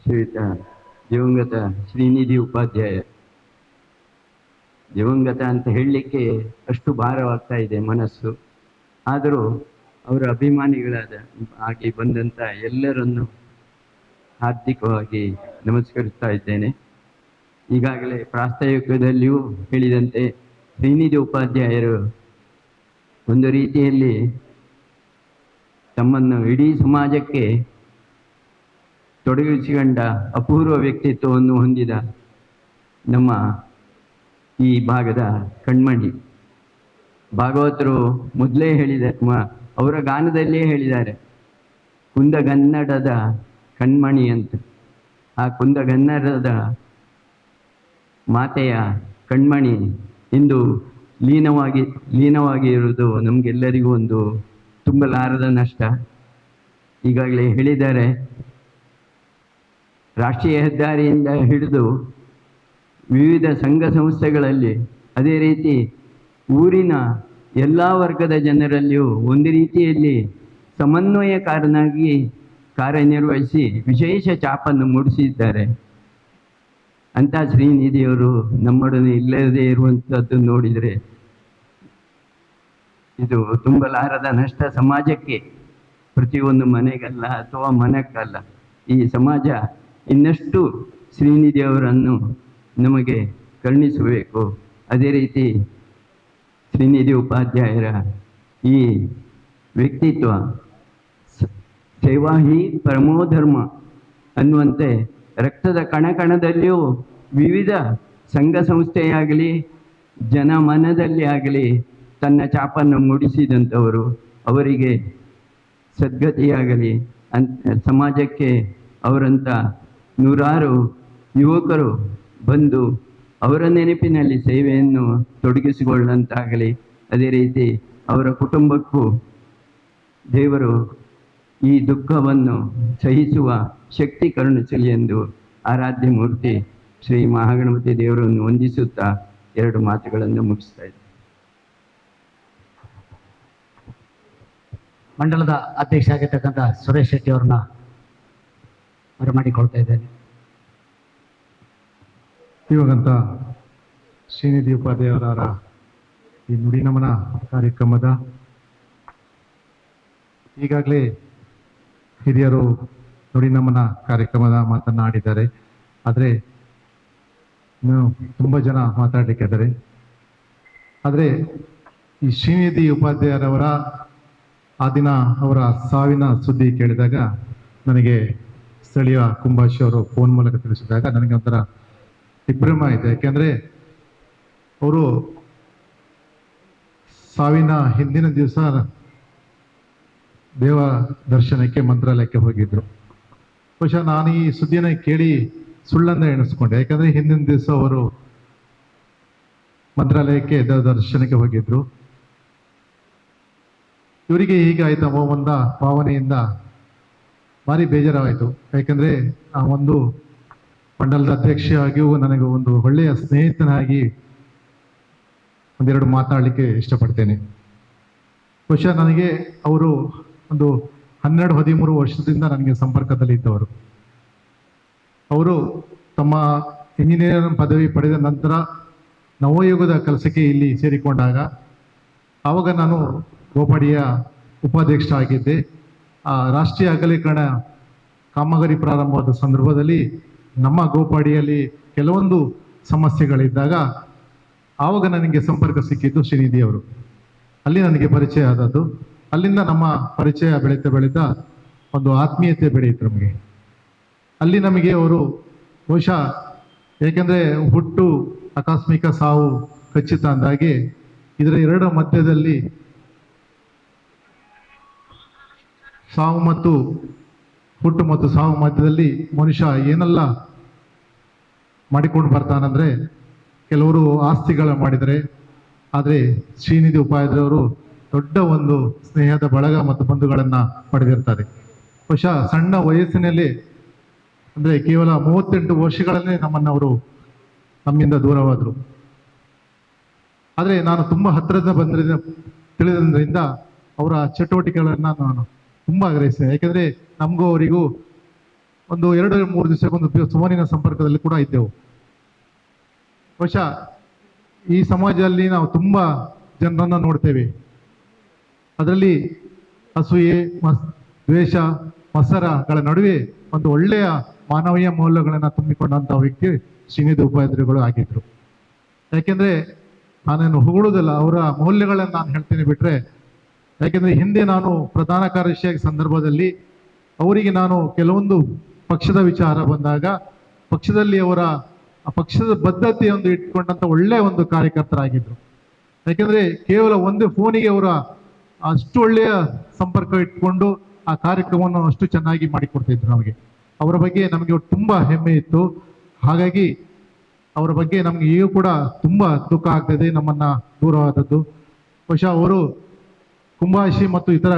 ಶ್ರೀಯುತ ದಿವಂಗತ ಶ್ರೀನಿಧಿ ಉಪಾಧ್ಯಾಯ, ದಿವಂಗತ ಅಂತ ಹೇಳಲಿಕ್ಕೆ ಅಷ್ಟು ಭಾರವಾಗ್ತಾ ಇದೆ ಮನಸ್ಸು. ಆದರೂ ಅವರ ಅಭಿಮಾನಿಗಳಾದ ಆಗಿ ಬಂದಂಥ ಎಲ್ಲರನ್ನು ಹಾರ್ದಿಕವಾಗಿ ನಮಸ್ಕರಿಸ್ತಾ ಇದ್ದೇನೆ. ಈಗಾಗಲೇ ಪ್ರಾಸ್ತಾವಿಕದಲ್ಲಿಯೂ ಹೇಳಿದಂತೆ ಶ್ರೀನಿಧಿ ಉಪಾಧ್ಯಾಯರು ಒಂದು ರೀತಿಯಲ್ಲಿ ತಮ್ಮನ್ನು ಇಡೀ ಸಮಾಜಕ್ಕೆ ತೊಡಗಿಸಿಕೊಂಡ ಅಪೂರ್ವ ವ್ಯಕ್ತಿತ್ವವನ್ನು ಹೊಂದಿದ ನಮ್ಮ ಈ ಭಾಗದ ಕಣ್ಮಣಿ. ಭಾಗವತರು ಮೊದಲೇ ಅವರ ಗಾನದಲ್ಲೇ ಹೇಳಿದ್ದಾರೆ, ಕುಂದಗನ್ನಡದ ಕಣ್ಮಣಿ ಅಂತ. ಆ ಕುಂದಗನ್ನಡದ ಮಾತೆಯ ಕಣ್ಮಣಿ ಇಂದು ಲೀನವಾಗಿ ಇರುವುದು ನಮಗೆಲ್ಲರಿಗೂ ಒಂದು ತುಂಬಲಾರದ ನಷ್ಟ. ಈಗಾಗಲೇ ಹೇಳಿದ್ದಾರೆ, ರಾಷ್ಟ್ರೀಯ ಹೆದ್ದಾರಿಯಿಂದ ಹಿಡಿದು ವಿವಿಧ ಸಂಘ ಸಂಸ್ಥೆಗಳಲ್ಲಿ, ಅದೇ ರೀತಿ ಊರಿನ ಎಲ್ಲ ವರ್ಗದ ಜನರಲ್ಲಿಯೂ ಒಂದು ರೀತಿಯಲ್ಲಿ ಸಮನ್ವಯಕಾರನಾಗಿ ಕಾರ್ಯನಿರ್ವಹಿಸಿ ವಿಶೇಷ ಛಾಪನ್ನು ಮೂಡಿಸಿದ್ದಾರೆ. ಅಂಥ ಶ್ರೀನಿಧಿಯವರು ನಮ್ಮೊಡನೆ ಇಲ್ಲದೇ ಇರುವಂಥದ್ದು ನೋಡಿದರೆ ಇದು ತುಂಬಲಾರದ ನಷ್ಟ ಸಮಾಜಕ್ಕೆ. ಪ್ರತಿಯೊಂದು ಮನೆಗಲ್ಲ ಅಥವಾ ಮನಕ್ಕಲ್ಲ, ಈ ಸಮಾಜ ಇನ್ನಷ್ಟು ಶ್ರೀನಿಧಿಯವರನ್ನು ನಮಗೆ ಕರುಣಿಸಬೇಕು. ಅದೇ ರೀತಿ ಶ್ರೀನಿಧಿ ಉಪಾಧ್ಯಾಯರ ಈ ವ್ಯಕ್ತಿತ್ವ ಸೇವಾ ಹಿ ಪರಮೋಧರ್ಮ ಅನ್ನುವಂತೆ ರಕ್ತದ ಕಣಕಣದಲ್ಲಿಯೂ ವಿವಿಧ ಸಂಘ ಸಂಸ್ಥೆಯಾಗಲಿ ಜನಮನದಲ್ಲಿ ಆಗಲಿ ತನ್ನ ಛಾಪನ್ನು ಮೂಡಿಸಿದಂಥವರು. ಅವರಿಗೆ ಸದ್ಗತಿಯಾಗಲಿ ಸಮಾಜಕ್ಕೆ ಅವರಂಥ ನೂರಾರು ಯುವಕರು ಬಂದು ಅವರ ನೆನಪಿನಲ್ಲಿ ಸೇವೆಯನ್ನು ತೊಡಗಿಸಿಕೊಳ್ಳಂತಾಗಲಿ. ಅದೇ ರೀತಿ ಅವರ ಕುಟುಂಬಕ್ಕೂ ದೇವರು ಈ ದುಃಖವನ್ನು ಸಹಿಸುವ ಶಕ್ತಿ ಕರುಣಿಸಲಿ ಎಂದು ಆರಾಧ್ಯ ಮೂರ್ತಿ ಶ್ರೀ ಮಹಾಗಣಪತಿ ದೇವರನ್ನು ವಂದಿಸುತ್ತಾ ಎರಡು ಮಾತುಗಳನ್ನು ಮುಗಿಸ್ತಾ ಇದ್ದೆ. ಮಂಡಲದ ಅಧ್ಯಕ್ಷ ಆಗಿರ್ತಕ್ಕಂಥ ಸುರೇಶ್ ಶೆಟ್ಟಿ ಅವ್ರನ್ನ ಬರಮಾಡಿಕೊಳ್ತಾ ಇದ್ದೇನೆ. ಇವಾಗಂತ ಶ್ರೀನಿಧಿ ಉಪಾಧ್ಯಾಯವರ ಈ ನುಡಿನಮನ ಕಾರ್ಯಕ್ರಮದ ಈಗಾಗಲೇ ಹಿರಿಯರು ನುಡಿನಮನ ಕಾರ್ಯಕ್ರಮದ ಮಾತನಾಡಿದ್ದಾರೆ. ಆದರೆ ಇನ್ನು ತುಂಬ ಜನ ಮಾತಾಡಲಿಕ್ಕಿದ್ದಾರೆ. ಆದರೆ ಈ ಶ್ರೀನಿಧಿ ಉಪಾಧ್ಯಾಯರವರ ಆ ದಿನ ಅವರ ಸಾವಿನ ಸುದ್ದಿ ಕೇಳಿದಾಗ ನನಗೆ ಸ್ಥಳೀಯ ಕುಂಬಾಶಿ ಅವರು ಫೋನ್ ಮೂಲಕ ತಿಳಿಸಿದಾಗ ನನಗೆ ಒಂಥರ ವಿಭ್ರಮ ಆಯಿತು. ಯಾಕೆಂದರೆ ಅವರು ಸಾವಿನ ಹಿಂದಿನ ದಿವಸ ದೇವ ದರ್ಶನಕ್ಕೆ ಮಂತ್ರಾಲಯಕ್ಕೆ ಹೋಗಿದ್ರು. ಬಹುಶಃ ನಾನು ಈ ಸುದ್ದಿಯನ್ನು ಕೇಳಿ ಸುಳ್ಳನ್ನ ಎಣಿಸ್ಕೊಂಡೆ. ಯಾಕಂದರೆ ಹಿಂದಿನ ದಿವಸ ಅವರು ಮಂತ್ರಾಲಯಕ್ಕೆ ದೇವ ದರ್ಶನಕ್ಕೆ ಹೋಗಿದ್ರು. ಇವರಿಗೆ ಹೀಗಾಯ್ತು ಒಂದ ಭಾವನೆಯಿಂದ ಭಾರಿ ಬೇಜಾರಾಯಿತು. ಯಾಕಂದರೆ ಆ ಒಂದು ಮಂಡಲದ ಅಧ್ಯಕ್ಷೆಯಾಗಿಯೂ ನನಗೆ ಒಂದು ಒಳ್ಳೆಯ ಸ್ನೇಹಿತನಾಗಿ ಒಂದೆರಡು ಮಾತಾಡಲಿಕ್ಕೆ ಇಷ್ಟಪಡ್ತೇನೆ. ಬಹುಶಃ ನನಗೆ ಅವರು ಒಂದು 12-13 ವರ್ಷದಿಂದ ನನಗೆ ಸಂಪರ್ಕದಲ್ಲಿ ಇದ್ದವರು. ಅವರು ತಮ್ಮ ಇಂಜಿನಿಯರ್ ಪದವಿ ಪಡೆದ ನಂತರ ನವಯುಗದ ಕೆಲಸಕ್ಕೆ ಇಲ್ಲಿ ಸೇರಿಕೊಂಡಾಗ ಆವಾಗ ನಾನು ಗೋಪಾಡಿಯ ಉಪಾಧ್ಯಕ್ಷ ಆಗಿದ್ದೆ. ಆ ರಾಷ್ಟ್ರೀಯ ಅಗಲೀಕರಣ ಕಾಮಗಾರಿ ಪ್ರಾರಂಭವಾದ ಸಂದರ್ಭದಲ್ಲಿ ನಮ್ಮ ಗೋಪಾಡಿಯಲ್ಲಿ ಕೆಲವೊಂದು ಸಮಸ್ಯೆಗಳಿದ್ದಾಗ ಆವಾಗ ನನಗೆ ಸಂಪರ್ಕ ಸಿಕ್ಕಿದ್ದು ಶ್ರೀನಿಧಿ ಅವರು. ಅಲ್ಲಿ ನನಗೆ ಪರಿಚಯ ಆದದ್ದು. ಅಲ್ಲಿಂದ ನಮ್ಮ ಪರಿಚಯ ಬೆಳೀತಾ ಒಂದು ಆತ್ಮೀಯತೆ ಬೆಳೆಯಿತು ನಮಗೆ. ಅಲ್ಲಿ ನಮಗೆ ಅವರು ಬಹುಶಃ ಏಕೆಂದರೆ ಹುಟ್ಟು ಆಕಸ್ಮಿಕ ಸಾವು ಖಚಿತ ಅಂದಾಗೆ ಇದರ ಎರಡರ ಮಧ್ಯದಲ್ಲಿ ಸಾವು ಮತ್ತು ಹುಟ್ಟು ಮತ್ತು ಸಾವು ಮಧ್ಯದಲ್ಲಿ ಮನುಷ್ಯ ಏನೆಲ್ಲ ಮಾಡಿಕೊಂಡು ಬರ್ತಾನಂದ್ರೆ ಕೆಲವರು ಆಸ್ತಿಗಳ ಮಾಡಿದರೆ, ಆದರೆ ಶ್ರೀನಿಧಿ ಉಪಾಧ್ಯಾಯರವರು ದೊಡ್ಡ ಒಂದು ಸ್ನೇಹದ ಬಳಗ ಮತ್ತು ಬಂಧುಗಳನ್ನು ಪಡೆದಿರ್ತಾರೆ. ಬಹುಶಃ ಸಣ್ಣ ವಯಸ್ಸಿನಲ್ಲಿ ಅಂದರೆ ಕೇವಲ 38 ವರ್ಷಗಳಲ್ಲೇ ಅವರು ನಮ್ಮಿಂದ ದೂರವಾದರು. ಆದರೆ ನಾನು ತುಂಬ ಹತ್ತಿರದ ತಿಳಿದ್ರಿಂದ ಅವರ ಚಟುವಟಿಕೆಗಳನ್ನು ನಾನು ತುಂಬ ಆಗ್ರಹಿಸಿದೆ. ಯಾಕೆಂದರೆ ನಮಗೂ ಅವರಿಗೂ ಒಂದು 2-3 ದಿವಸಕ್ಕೊಂದು ಫೋನಿನ ಸಂಪರ್ಕದಲ್ಲಿ ಕೂಡ ಇದ್ದೆವು. ಬಹುಶಃ ಈ ಸಮಾಜದಲ್ಲಿ ನಾವು ತುಂಬ ಜನರನ್ನು ನೋಡ್ತೇವೆ. ಅದರಲ್ಲಿ ಅಸೂಯೆ, ದ್ವೇಷ, ಮತ್ಸರಗಳ ನಡುವೆ ಒಂದು ಒಳ್ಳೆಯ ಮಾನವೀಯ ಮೌಲ್ಯಗಳನ್ನು ತುಂಬಿಕೊಂಡಂಥ ವ್ಯಕ್ತಿ ಶ್ರೀನಿಧಿ ಉಪಾಧ್ಯಾಯರು ಆಗಿದ್ರು. ಯಾಕೆಂದರೆ ನಾನೇನು ಹೊಗಳುವುದಿಲ್ಲ, ಅವರ ಮೌಲ್ಯಗಳನ್ನು ನಾನು ಹೇಳ್ತೀನಿ ಬಿಟ್ಟರೆ. ಯಾಕೆಂದರೆ ಹಿಂದೆ ನಾನು ಪ್ರಧಾನ ಕಾರ್ಯದರ್ಶಿಯಾಗಿ ಸಂದರ್ಭದಲ್ಲಿ ಅವರಿಗೆ ನಾನು ಕೆಲವೊಂದು ಪಕ್ಷದ ವಿಚಾರ ಬಂದಾಗ ಪಕ್ಷದಲ್ಲಿ ಅವರ ಆ ಪಕ್ಷದ ಬದ್ಧತೆಯೊಂದು ಇಟ್ಕೊಂಡಂಥ ಒಳ್ಳೆಯ ಒಂದು ಕಾರ್ಯಕರ್ತರಾಗಿದ್ದರು. ಯಾಕೆಂದರೆ ಕೇವಲ ಒಂದು ಫೋನಿಗೆ ಅವರ ಅಷ್ಟು ಒಳ್ಳೆಯ ಸಂಪರ್ಕ ಇಟ್ಕೊಂಡು ಆ ಕಾರ್ಯಕ್ರಮವನ್ನು ಅಷ್ಟು ಚೆನ್ನಾಗಿ ಮಾಡಿಕೊಡ್ತಿದ್ರು ನಮಗೆ. ಅವರ ಬಗ್ಗೆ ನಮಗೆ ತುಂಬ ಹೆಮ್ಮೆ ಇತ್ತು. ಹಾಗಾಗಿ ಅವರ ಬಗ್ಗೆ ನಮಗೆ ಈಗ ಕೂಡ ತುಂಬ ದುಃಖ ಆಗ್ತದೆ ನಮ್ಮನ್ನು ದೂರವಾದದ್ದು. ಬಹುಶಃ ಅವರು ಕುಂಬಾಶಿ ಮತ್ತು ಇತರ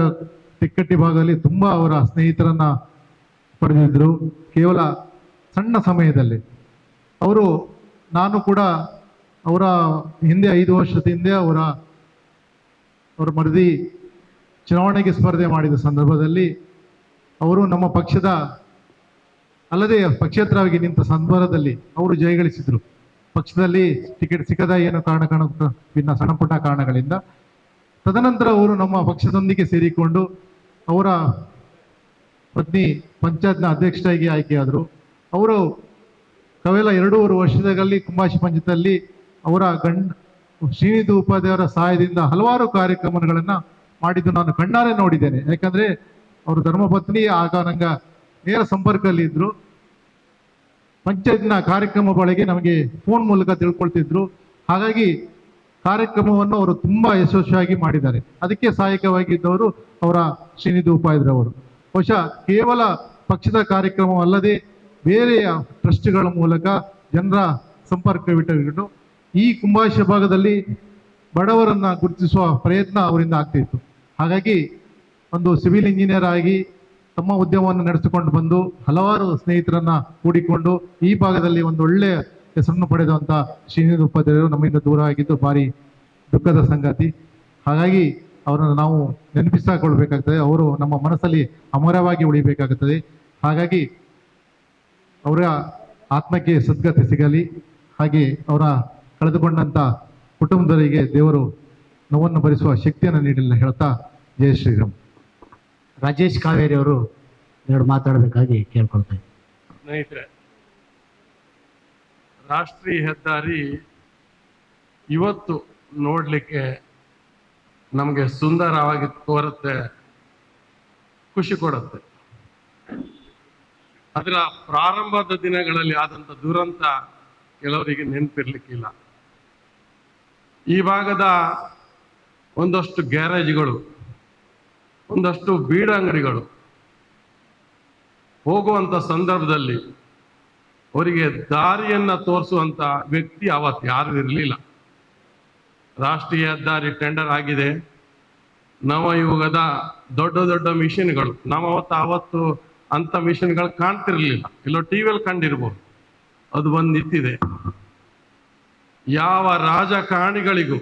ತಿಕ್ಕಟ್ಟಿ ಭಾಗದಲ್ಲಿ ತುಂಬ ಅವರ ಸ್ನೇಹಿತರನ್ನು ಪಡೆದಿದ್ದರು. ಕೇವಲ ಸಣ್ಣ ಸಮಯದಲ್ಲಿ ನಾನು ಕೂಡ ಅವರ ಹಿಂದೆ 5 ವರ್ಷದ ಹಿಂದೆ ಅವರ ಮರದಿ ಚುನಾವಣೆಗೆ ಸ್ಪರ್ಧೆ ಮಾಡಿದ ಸಂದರ್ಭದಲ್ಲಿ ಅವರು ನಮ್ಮ ಪಕ್ಷದ ಅಲ್ಲದೆ ಪಕ್ಷೇತರವಾಗಿ ನಿಂತ ಸಂದರ್ಭದಲ್ಲಿ ಅವರು ಜಯಗಳಿಸಿದ್ರು. ಪಕ್ಷದಲ್ಲಿ ಟಿಕೆಟ್ ಸಿಕ್ಕದ ಏನು ಭಿನ್ನ ಸಣ್ಣ ಪುಟ್ಟ ಕಾರಣಗಳಿಂದ. ತದನಂತರ ಅವರು ನಮ್ಮ ಪಕ್ಷದೊಂದಿಗೆ ಸೇರಿಕೊಂಡು ಅವರ ಪತ್ನಿ ಪಂಚಾಯತ್ನ ಅಧ್ಯಕ್ಷರಾಗಿ ಆಯ್ಕೆಯಾದರು. ಅವರು ಕೇವಲ 2.5 ವರ್ಷದಲ್ಲಿ ಕುಂಬಾಶಿ ಪಂಚಾಯತಲ್ಲಿ ಅವರ ಶ್ರೀನಿಧಿ ಉಪಾಧ್ಯಾಯರ ಸಹಾಯದಿಂದ ಹಲವಾರು ಕಾರ್ಯಕ್ರಮಗಳನ್ನು ಮಾಡಿದ್ದು ನಾನು ಕಣ್ಣಾರೆ ನೋಡಿದ್ದೇನೆ. ಯಾಕಂದರೆ ಅವರು ಧರ್ಮಪತ್ನಿ ಆಗ ನಂಗೆ ನೇರ ಸಂಪರ್ಕದಲ್ಲಿ ಇದ್ರು. ಪಂಚಾಯತ್ನ ಕಾರ್ಯಕ್ರಮ ಬಳಗೆ ನಮಗೆ ಫೋನ್ ಮೂಲಕ ತಿಳ್ಕೊಳ್ತಿದ್ರು. ಹಾಗಾಗಿ ಕಾರ್ಯಕ್ರಮವನ್ನು ಅವರು ತುಂಬ ಯಶಸ್ವಿಯಾಗಿ ಮಾಡಿದ್ದಾರೆ. ಅದಕ್ಕೆ ಸಹಾಯಕವಾಗಿದ್ದವರು ಅವರ ಶ್ರೀನಿಧಿ ಉಪಾಧ್ಯಾಯರವರು. ಬಹುಶಃ ಕೇವಲ ಪಕ್ಷದ ಕಾರ್ಯಕ್ರಮವಲ್ಲದೆ ಬೇರೆಯ ಟ್ರಸ್ಟ್ಗಳ ಮೂಲಕ ಜನರ ಸಂಪರ್ಕವಿಟ್ಟುಕೊಂಡು ಈ ಕುಂಬಾಶಿ ಭಾಗದಲ್ಲಿ ಬಡವರನ್ನು ಗುರುತಿಸುವ ಪ್ರಯತ್ನ ಅವರಿಂದ ಆಗ್ತಿತ್ತು. ಹಾಗಾಗಿ ಒಂದು ಸಿವಿಲ್ ಇಂಜಿನಿಯರ್ ಆಗಿ ತಮ್ಮ ಉದ್ಯಮವನ್ನು ನಡೆಸಿಕೊಂಡು ಬಂದು ಹಲವಾರು ಸ್ನೇಹಿತರನ್ನ ಕೂಡಿಕೊಂಡು ಈ ಭಾಗದಲ್ಲಿ ಒಂದು ಒಳ್ಳೆಯ ಹೆಸರನ್ನು ಪಡೆದಂಥ ಶ್ರೀನಿಧಿ ಉಪಾಧ್ಯಾಯರು ನಮ್ಮಿಂದ ದೂರ ಆಗಿದ್ದು ಭಾರಿ ದುಃಖದ ಸಂಗತಿ. ಹಾಗಾಗಿ ಅವರನ್ನು ನಾವು ನೆನಪಿಸಿಕೊಳ್ಳಬೇಕಾಗ್ತದೆ. ಅವರು ನಮ್ಮ ಮನಸ್ಸಲ್ಲಿ ಅಮರವಾಗಿ ಉಳಿಬೇಕಾಗುತ್ತದೆ. ಹಾಗಾಗಿ ಅವರ ಆತ್ಮಕ್ಕೆ ಸದ್ಗತಿ ಸಿಗಲಿ. ಹಾಗೆ ಅವರ ಕಳೆದುಕೊಂಡಂಥ ಕುಟುಂಬದವರಿಗೆ ದೇವರು ನೋವನ್ನು ಭರಿಸುವ ಶಕ್ತಿಯನ್ನು ನೀಡಲಿಲ್ಲ ಹೇಳ್ತಾ ಜೈ ಶ್ರೀರಾಮ್. ರಾಜೇಶ್ ಕಾವೇರಿ ಅವರು ಎರಡು ಮಾತಾಡಬೇಕಾಗಿ ಕೇಳ್ಕೊಳ್ತಾ ಇದ್ದೀನಿ. ಸ್ನೇಹಿತರೆ, ರಾಷ್ಟ್ರೀಯ ಹೆದ್ದಾರಿ ಇವತ್ತು ನೋಡಲಿಕ್ಕೆ ನಮಗೆ ಸುಂದರವಾಗಿ ತೋರುತ್ತೆ, ಖುಷಿ ಕೊಡುತ್ತೆ. ಅದರ ಪ್ರಾರಂಭದ ದಿನಗಳಲ್ಲಿ ಆದಂಥ ದುರಂತ ಕೆಲವರಿಗೆ ನೆನಪಿರ್ಲಿಕ್ಕಿಲ್ಲ. ಈ ಭಾಗದ ಒಂದಷ್ಟು ಗ್ಯಾರೇಜ್ಗಳು, ಒಂದಷ್ಟು ಬೀಡಂಗಡಿಗಳು ಹೋಗುವಂಥ ಸಂದರ್ಭದಲ್ಲಿ ಅವರಿಗೆ ದಾರಿಯನ್ನ ತೋರಿಸುವಂತ ವ್ಯಕ್ತಿ ಅವತ್ತು ಯಾರು ಇರಲಿಲ್ಲ. ರಾಷ್ಟ್ರೀಯ ಹೆದ್ದಾರಿ ಟೆಂಡರ್ ಆಗಿದೆ. ನವಯುಗದ ದೊಡ್ಡ ದೊಡ್ಡ ಮಿಷಿನ್ಗಳು, ನಾವು ಅವತ್ತು ಅಂತ ಮಿಷಿನ್ಗಳು ಕಾಣ್ತಿರ್ಲಿಲ್ಲ, ಎಲ್ಲೋ ಟಿವಿಯಲ್ಲಿ ಕಂಡಿರ್ಬೋದು. ಅದು ಬಂದು ನಿಂತಿದೆ. ಯಾವ ರಾಜಕಾರಣಿಗಳಿಗೂ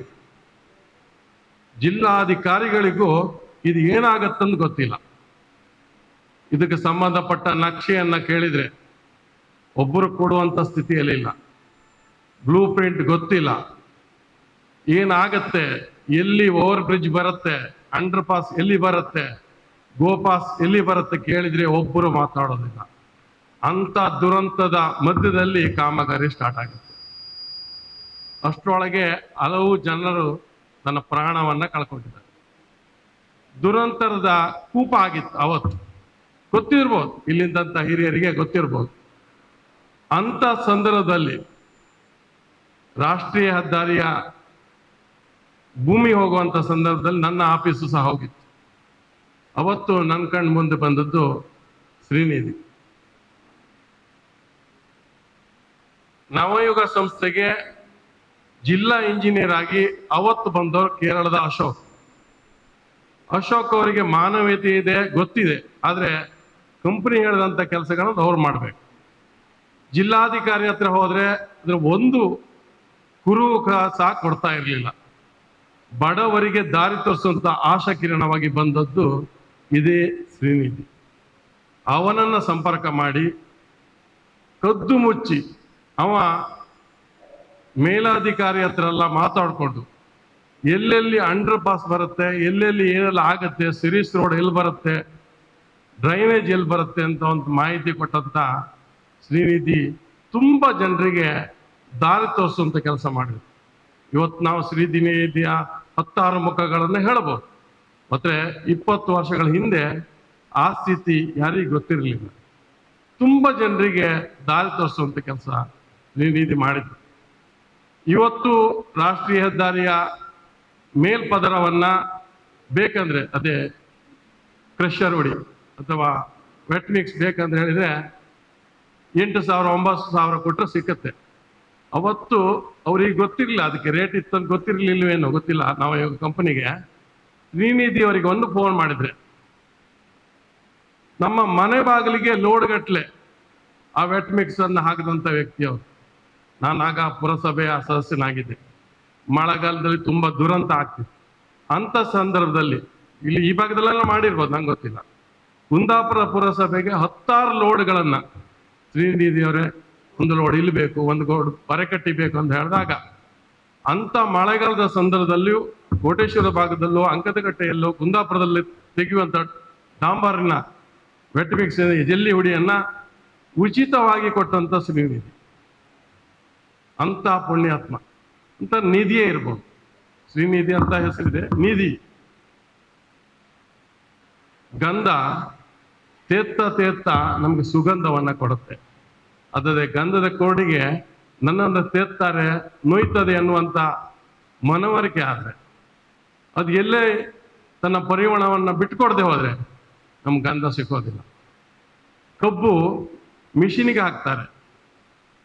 ಜಿಲ್ಲಾಧಿಕಾರಿಗಳಿಗೂ ಇದು ಏನಾಗತ್ತಂದು ಗೊತ್ತಿಲ್ಲ. ಇದಕ್ಕೆ ಸಂಬಂಧಪಟ್ಟ ನಕ್ಷೆಯನ್ನ ಕೇಳಿದ್ರೆ ಒಬ್ಬರು ಕೊಡುವಂತ ಸ್ಥಿತಿಯಲ್ಲಿಲ್ಲ. ಬ್ಲೂ ಪ್ರಿಂಟ್ ಗೊತ್ತಿಲ್ಲ, ಏನಾಗತ್ತೆ, ಎಲ್ಲಿ ಓವರ್ ಬ್ರಿಡ್ಜ್ ಬರುತ್ತೆ, ಅಂಡರ್ ಪಾಸ್ ಎಲ್ಲಿ ಬರುತ್ತೆ, ಗೋಪಾಸ್ ಎಲ್ಲಿ ಬರುತ್ತೆ ಕೇಳಿದ್ರೆ ಒಬ್ಬರು ಮಾತಾಡೋದಿಲ್ಲ. ಅಂತ ದುರಂತದ ಮಧ್ಯದಲ್ಲಿ ಕಾಮಗಾರಿ ಸ್ಟಾರ್ಟ್ ಆಗುತ್ತೆ. ಅಷ್ಟರೊಳಗೆ ಹಲವು ಜನರು ತನ್ನ ಪ್ರಾಣವನ್ನ ಕಳ್ಕೊಂಡಿದ್ದಾರೆ. ದುರಂತದ ಕೂಪ ಆಗಿತ್ತು ಅವತ್ತು, ಗೊತ್ತಿರ್ಬೋದು, ಇಲ್ಲಿಂದಂತ ಹಿರಿಯರಿಗೆ ಗೊತ್ತಿರ್ಬೋದು. ಅಂತ ಸಂದರ್ಭದಲ್ಲಿ ರಾಷ್ಟ್ರೀಯ ಹೆದ್ದಾರಿಯ ಭೂಮಿ ಹೋಗುವಂತ ಸಂದರ್ಭದಲ್ಲಿ ನನ್ನ ಆಫೀಸು ಸಹ ಹೋಗಿತ್ತು. ಅವತ್ತು ನನ್ನ ಕಣ್ಣು ಮುಂದೆ ಬಂದದ್ದು ಶ್ರೀನಿಧಿ. ನವಯುಗ ಸಂಸ್ಥೆಗೆ ಜಿಲ್ಲಾ ಇಂಜಿನಿಯರ್ ಆಗಿ ಅವತ್ತು ಬಂದವರು ಕೇರಳದ ಅಶೋಕ್ ಅವರಿಗೆ ಮಾನವೀಯತೆ ಇದೆ, ಗೊತ್ತಿದೆ. ಆದ್ರೆ ಕಂಪನಿ ಹೇಳಿದಂತ ಕೆಲಸಗಳನ್ನು ಅವ್ರು ಮಾಡ್ಬೇಕು. ಜಿಲ್ಲಾಧಿಕಾರಿ ಹತ್ರ ಹೋದ್ರೆ ಅದ್ರ ಒಂದು ಕುರು ಸಹ ಕೊಡ್ತಾ ಇರಲಿಲ್ಲ. ಬಡವರಿಗೆ ದಾರಿ ತೋರಿಸುವಂತ ಆಶಾ ಕಿರಣವಾಗಿ ಬಂದದ್ದು ಇದೇ ಶ್ರೀನಿಧಿ. ಅವನನ್ನ ಸಂಪರ್ಕ ಮಾಡಿ ಕದ್ದು ಮುಚ್ಚಿ ಅವ ಮೇಲಾಧಿಕಾರಿ ಹತ್ರ ಎಲ್ಲ ಮಾತಾಡ್ಕೊಂಡು ಎಲ್ಲೆಲ್ಲಿ ಅಂಡರ್ ಪಾಸ್ ಬರುತ್ತೆ, ಎಲ್ಲೆಲ್ಲಿ ಏನೆಲ್ಲ ಆಗತ್ತೆ, ಸಿರೀಸ್ ರೋಡ್ ಎಲ್ಲಿ ಬರುತ್ತೆ, ಡ್ರೈನೇಜ್ ಎಲ್ಲಿ ಬರುತ್ತೆ ಅಂತ ಒಂದು ಮಾಹಿತಿ ಕೊಟ್ಟಂತ ಶ್ರೀನಿಧಿ ತುಂಬಾ ಜನರಿಗೆ ದಾರಿ ತೋರಿಸುವಂತ ಕೆಲಸ ಮಾಡಿದ್ರು. ಇವತ್ತು ನಾವು ಶ್ರೀನಿಧಿಯ 10 ಮುಖಗಳನ್ನು ಹೇಳಬಹುದು. ಮತ್ತೆ 20 ವರ್ಷಗಳ ಹಿಂದೆ ಆ ಸ್ಥಿತಿ ಯಾರಿಗೂ ಗೊತ್ತಿರಲಿಲ್ಲ. ತುಂಬಾ ಜನರಿಗೆ ದಾರಿ ತೋರಿಸುವಂತ ಕೆಲಸ ಶ್ರೀನಿಧಿ ಮಾಡಿದ್ರು. ಇವತ್ತು ರಾಷ್ಟ್ರೀಯ ಹೆದ್ದಾರಿಯ ಮೇಲ್ಪದರವನ್ನ ಬೇಕಂದ್ರೆ ಅದೇ ಕ್ರಷರ್ ಹೊಡಿ ಅಥವಾ ವೆಟ್ ಮಿಕ್ಸ್ ಬೇಕಂದ್ರೆ ಹೇಳಿದ್ರೆ 8,000 9,000 ಕೊಟ್ಟರೆ ಸಿಕ್ಕತ್ತೆ. ಅವತ್ತು ಅವ್ರಿಗೆ ಗೊತ್ತಿರಲಿಲ್ಲ, ಅದಕ್ಕೆ ರೇಟ್ ಇತ್ತಂತ ಗೊತ್ತಿರಲಿಲ್ಲವೇನೋ ಗೊತ್ತಿಲ್ಲ. ನಾವು ಕಂಪನಿಗೆ ಶ್ರೀನಿಧಿ ಅವರಿಗೆ ಒಂದು ಫೋನ್ ಮಾಡಿದ್ರೆ ನಮ್ಮ ಮನೆ ಬಾಗಿಲಿಗೆ ಲೋಡ್ ಗಟ್ಲೆ ಆ ವೆಟ್ ಮಿಕ್ಸ್ ಅನ್ನು ಹಾಕಿದಂತ ವ್ಯಕ್ತಿ ಅವರು. ನಾನಾಗ ಪುರಸಭೆಯ ಸದಸ್ಯನಾಗಿದ್ದೆ. ಮಳೆಗಾಲದಲ್ಲಿ ತುಂಬಾ ದುರಂತ ಆಗ್ತಿತ್ತು. ಅಂತ ಸಂದರ್ಭದಲ್ಲಿ ಇಲ್ಲಿ ಈ ಭಾಗದಲ್ಲೆಲ್ಲ ಮಾಡಿರ್ಬೋದು, ನಂಗೆ ಗೊತ್ತಿಲ್ಲ. ಕುಂದಾಪುರ ಪುರಸಭೆಗೆ 10 ಲೋಡ್ಗಳನ್ನ ಶ್ರೀನಿಧಿಯವರೇ ಒಂದು ಲೋಡ್ ಇಲ್ಲಿ ಬೇಕು, ಒಂದು ಲೋಡ್ ಬರೆಕಟ್ಟಿ ಬೇಕು ಅಂತ ಹೇಳಿದಾಗ ಅಂತ ಮಳೆಗಾಲದ ಸಂದರ್ಭದಲ್ಲಿಯೂ ಕೋಟೇಶ್ವರ ಭಾಗದಲ್ಲೂ ಅಂಕದಕಟ್ಟೆಯಲ್ಲೂ ಕುಂದಾಪುರದಲ್ಲಿ ತೆಗೆಯುವಂತ ಡಾಂಬಾರಿನ ವೆಟ್ ಮಿಕ್ಸ್ ಜಲ್ಲಿ ಹುಡಿಯನ್ನ ಉಚಿತವಾಗಿ ಕೊಟ್ಟಂತ ಶ್ರೀನಿಧಿ. ಅಂತ ಪುಣ್ಯಾತ್ಮ, ಅಂತ ನಿಧಿಯೇ ಇರ್ಬೋದು. ಶ್ರೀನಿಧಿ ಅಂತ ಹೆಸರಿದೆ, ನಿಧಿ. ಗಂಧ ತೇತ್ತ ನಮ್ಗೆ ಸುಗಂಧವನ್ನ ಕೊಡುತ್ತೆ. ಅದೇ ಗಂಧದ ಕೋಡಿಗೆ ನನ್ನನ್ನು ತೇತ್ತಾರೆ, ನೋಯ್ತದೆ ಅನ್ನುವಂತ ಮನವರಿಕೆ ಆದ್ರೆ ಅದು ಎಲ್ಲೇ ತನ್ನ ಪರಿಮಾಣವನ್ನ ಬಿಟ್ಕೊಡದೆ ಹೋದ್ರೆ ನಮ್ಗೆ ಗಂಧ ಸಿಕ್ಕೋದಿಲ್ಲ. ಕಬ್ಬು ಮಿಷಿನಿಗೆ ಹಾಕ್ತಾರೆ,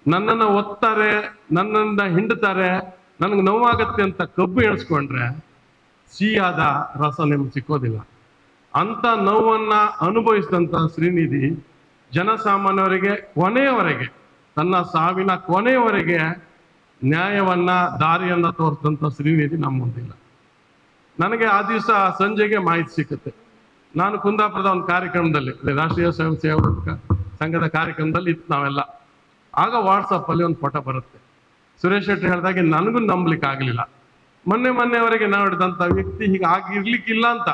ನನ್ನನ್ನು ಒತ್ತಾರೆ, ನನ್ನನ್ನ ಹಿಂಡ್ತಾರೆ, ನನಗೆ ನೋವಾಗತ್ತೆ ಅಂತ ಕಬ್ಬು ಎಣಿಸ್ಕೊಂಡ್ರೆ ಸಿಹಿಯಾದ ರಸ ನಿಮ್ಗೆ ಸಿಕ್ಕೋದಿಲ್ಲ. ಅಂತ ನೋವನ್ನ ಅನುಭವಿಸಿದಂತ ಶ್ರೀನಿಧಿ ಜನಸಾಮಾನ್ಯರಿಗೆ ಕೊನೆಯವರೆಗೆ, ತನ್ನ ಸಾವಿನ ಕೊನೆಯವರೆಗೆ ನ್ಯಾಯವನ್ನ ದಾರಿಯನ್ನ ತೋರಿಸಿದಂತ ಶ್ರೀನಿಧಿ ನಮ್ಮ ಮುಂದಿಲ್ಲ. ನನಗೆ ಆ ದಿವಸ ಸಂಜೆಗೆ ಮಾಹಿತಿ ಸಿಕ್ಕುತ್ತೆ. ನಾನು ಕುಂದಾಪುರದ ಒಂದು ಕಾರ್ಯಕ್ರಮದಲ್ಲಿ, ರಾಷ್ಟ್ರೀಯ ಸ್ವಯಂ ಸೇವಕ ಸಂಘದ ಕಾರ್ಯಕ್ರಮದಲ್ಲಿ ಇತ್ತು ನಾವೆಲ್ಲ. ಆಗ ವಾಟ್ಸಪ್ ಅಲ್ಲಿ ಒಂದು ಫೋಟೋ ಬರುತ್ತೆ. ಸುರೇಶ್ ಶೆಟ್ಟಿ ಹೇಳಿದಾಗೆ ನನಗೂ ನಂಬಲಿಕ್ಕೆ ಆಗಲಿಲ್ಲ. ಮೊನ್ನೆವರೆಗೆ ನಾವು ಹಿಡಿದಂಥ ವ್ಯಕ್ತಿ ಹೀಗೆ ಆಗಿರ್ಲಿಕ್ಕಿಲ್ಲ ಅಂತ.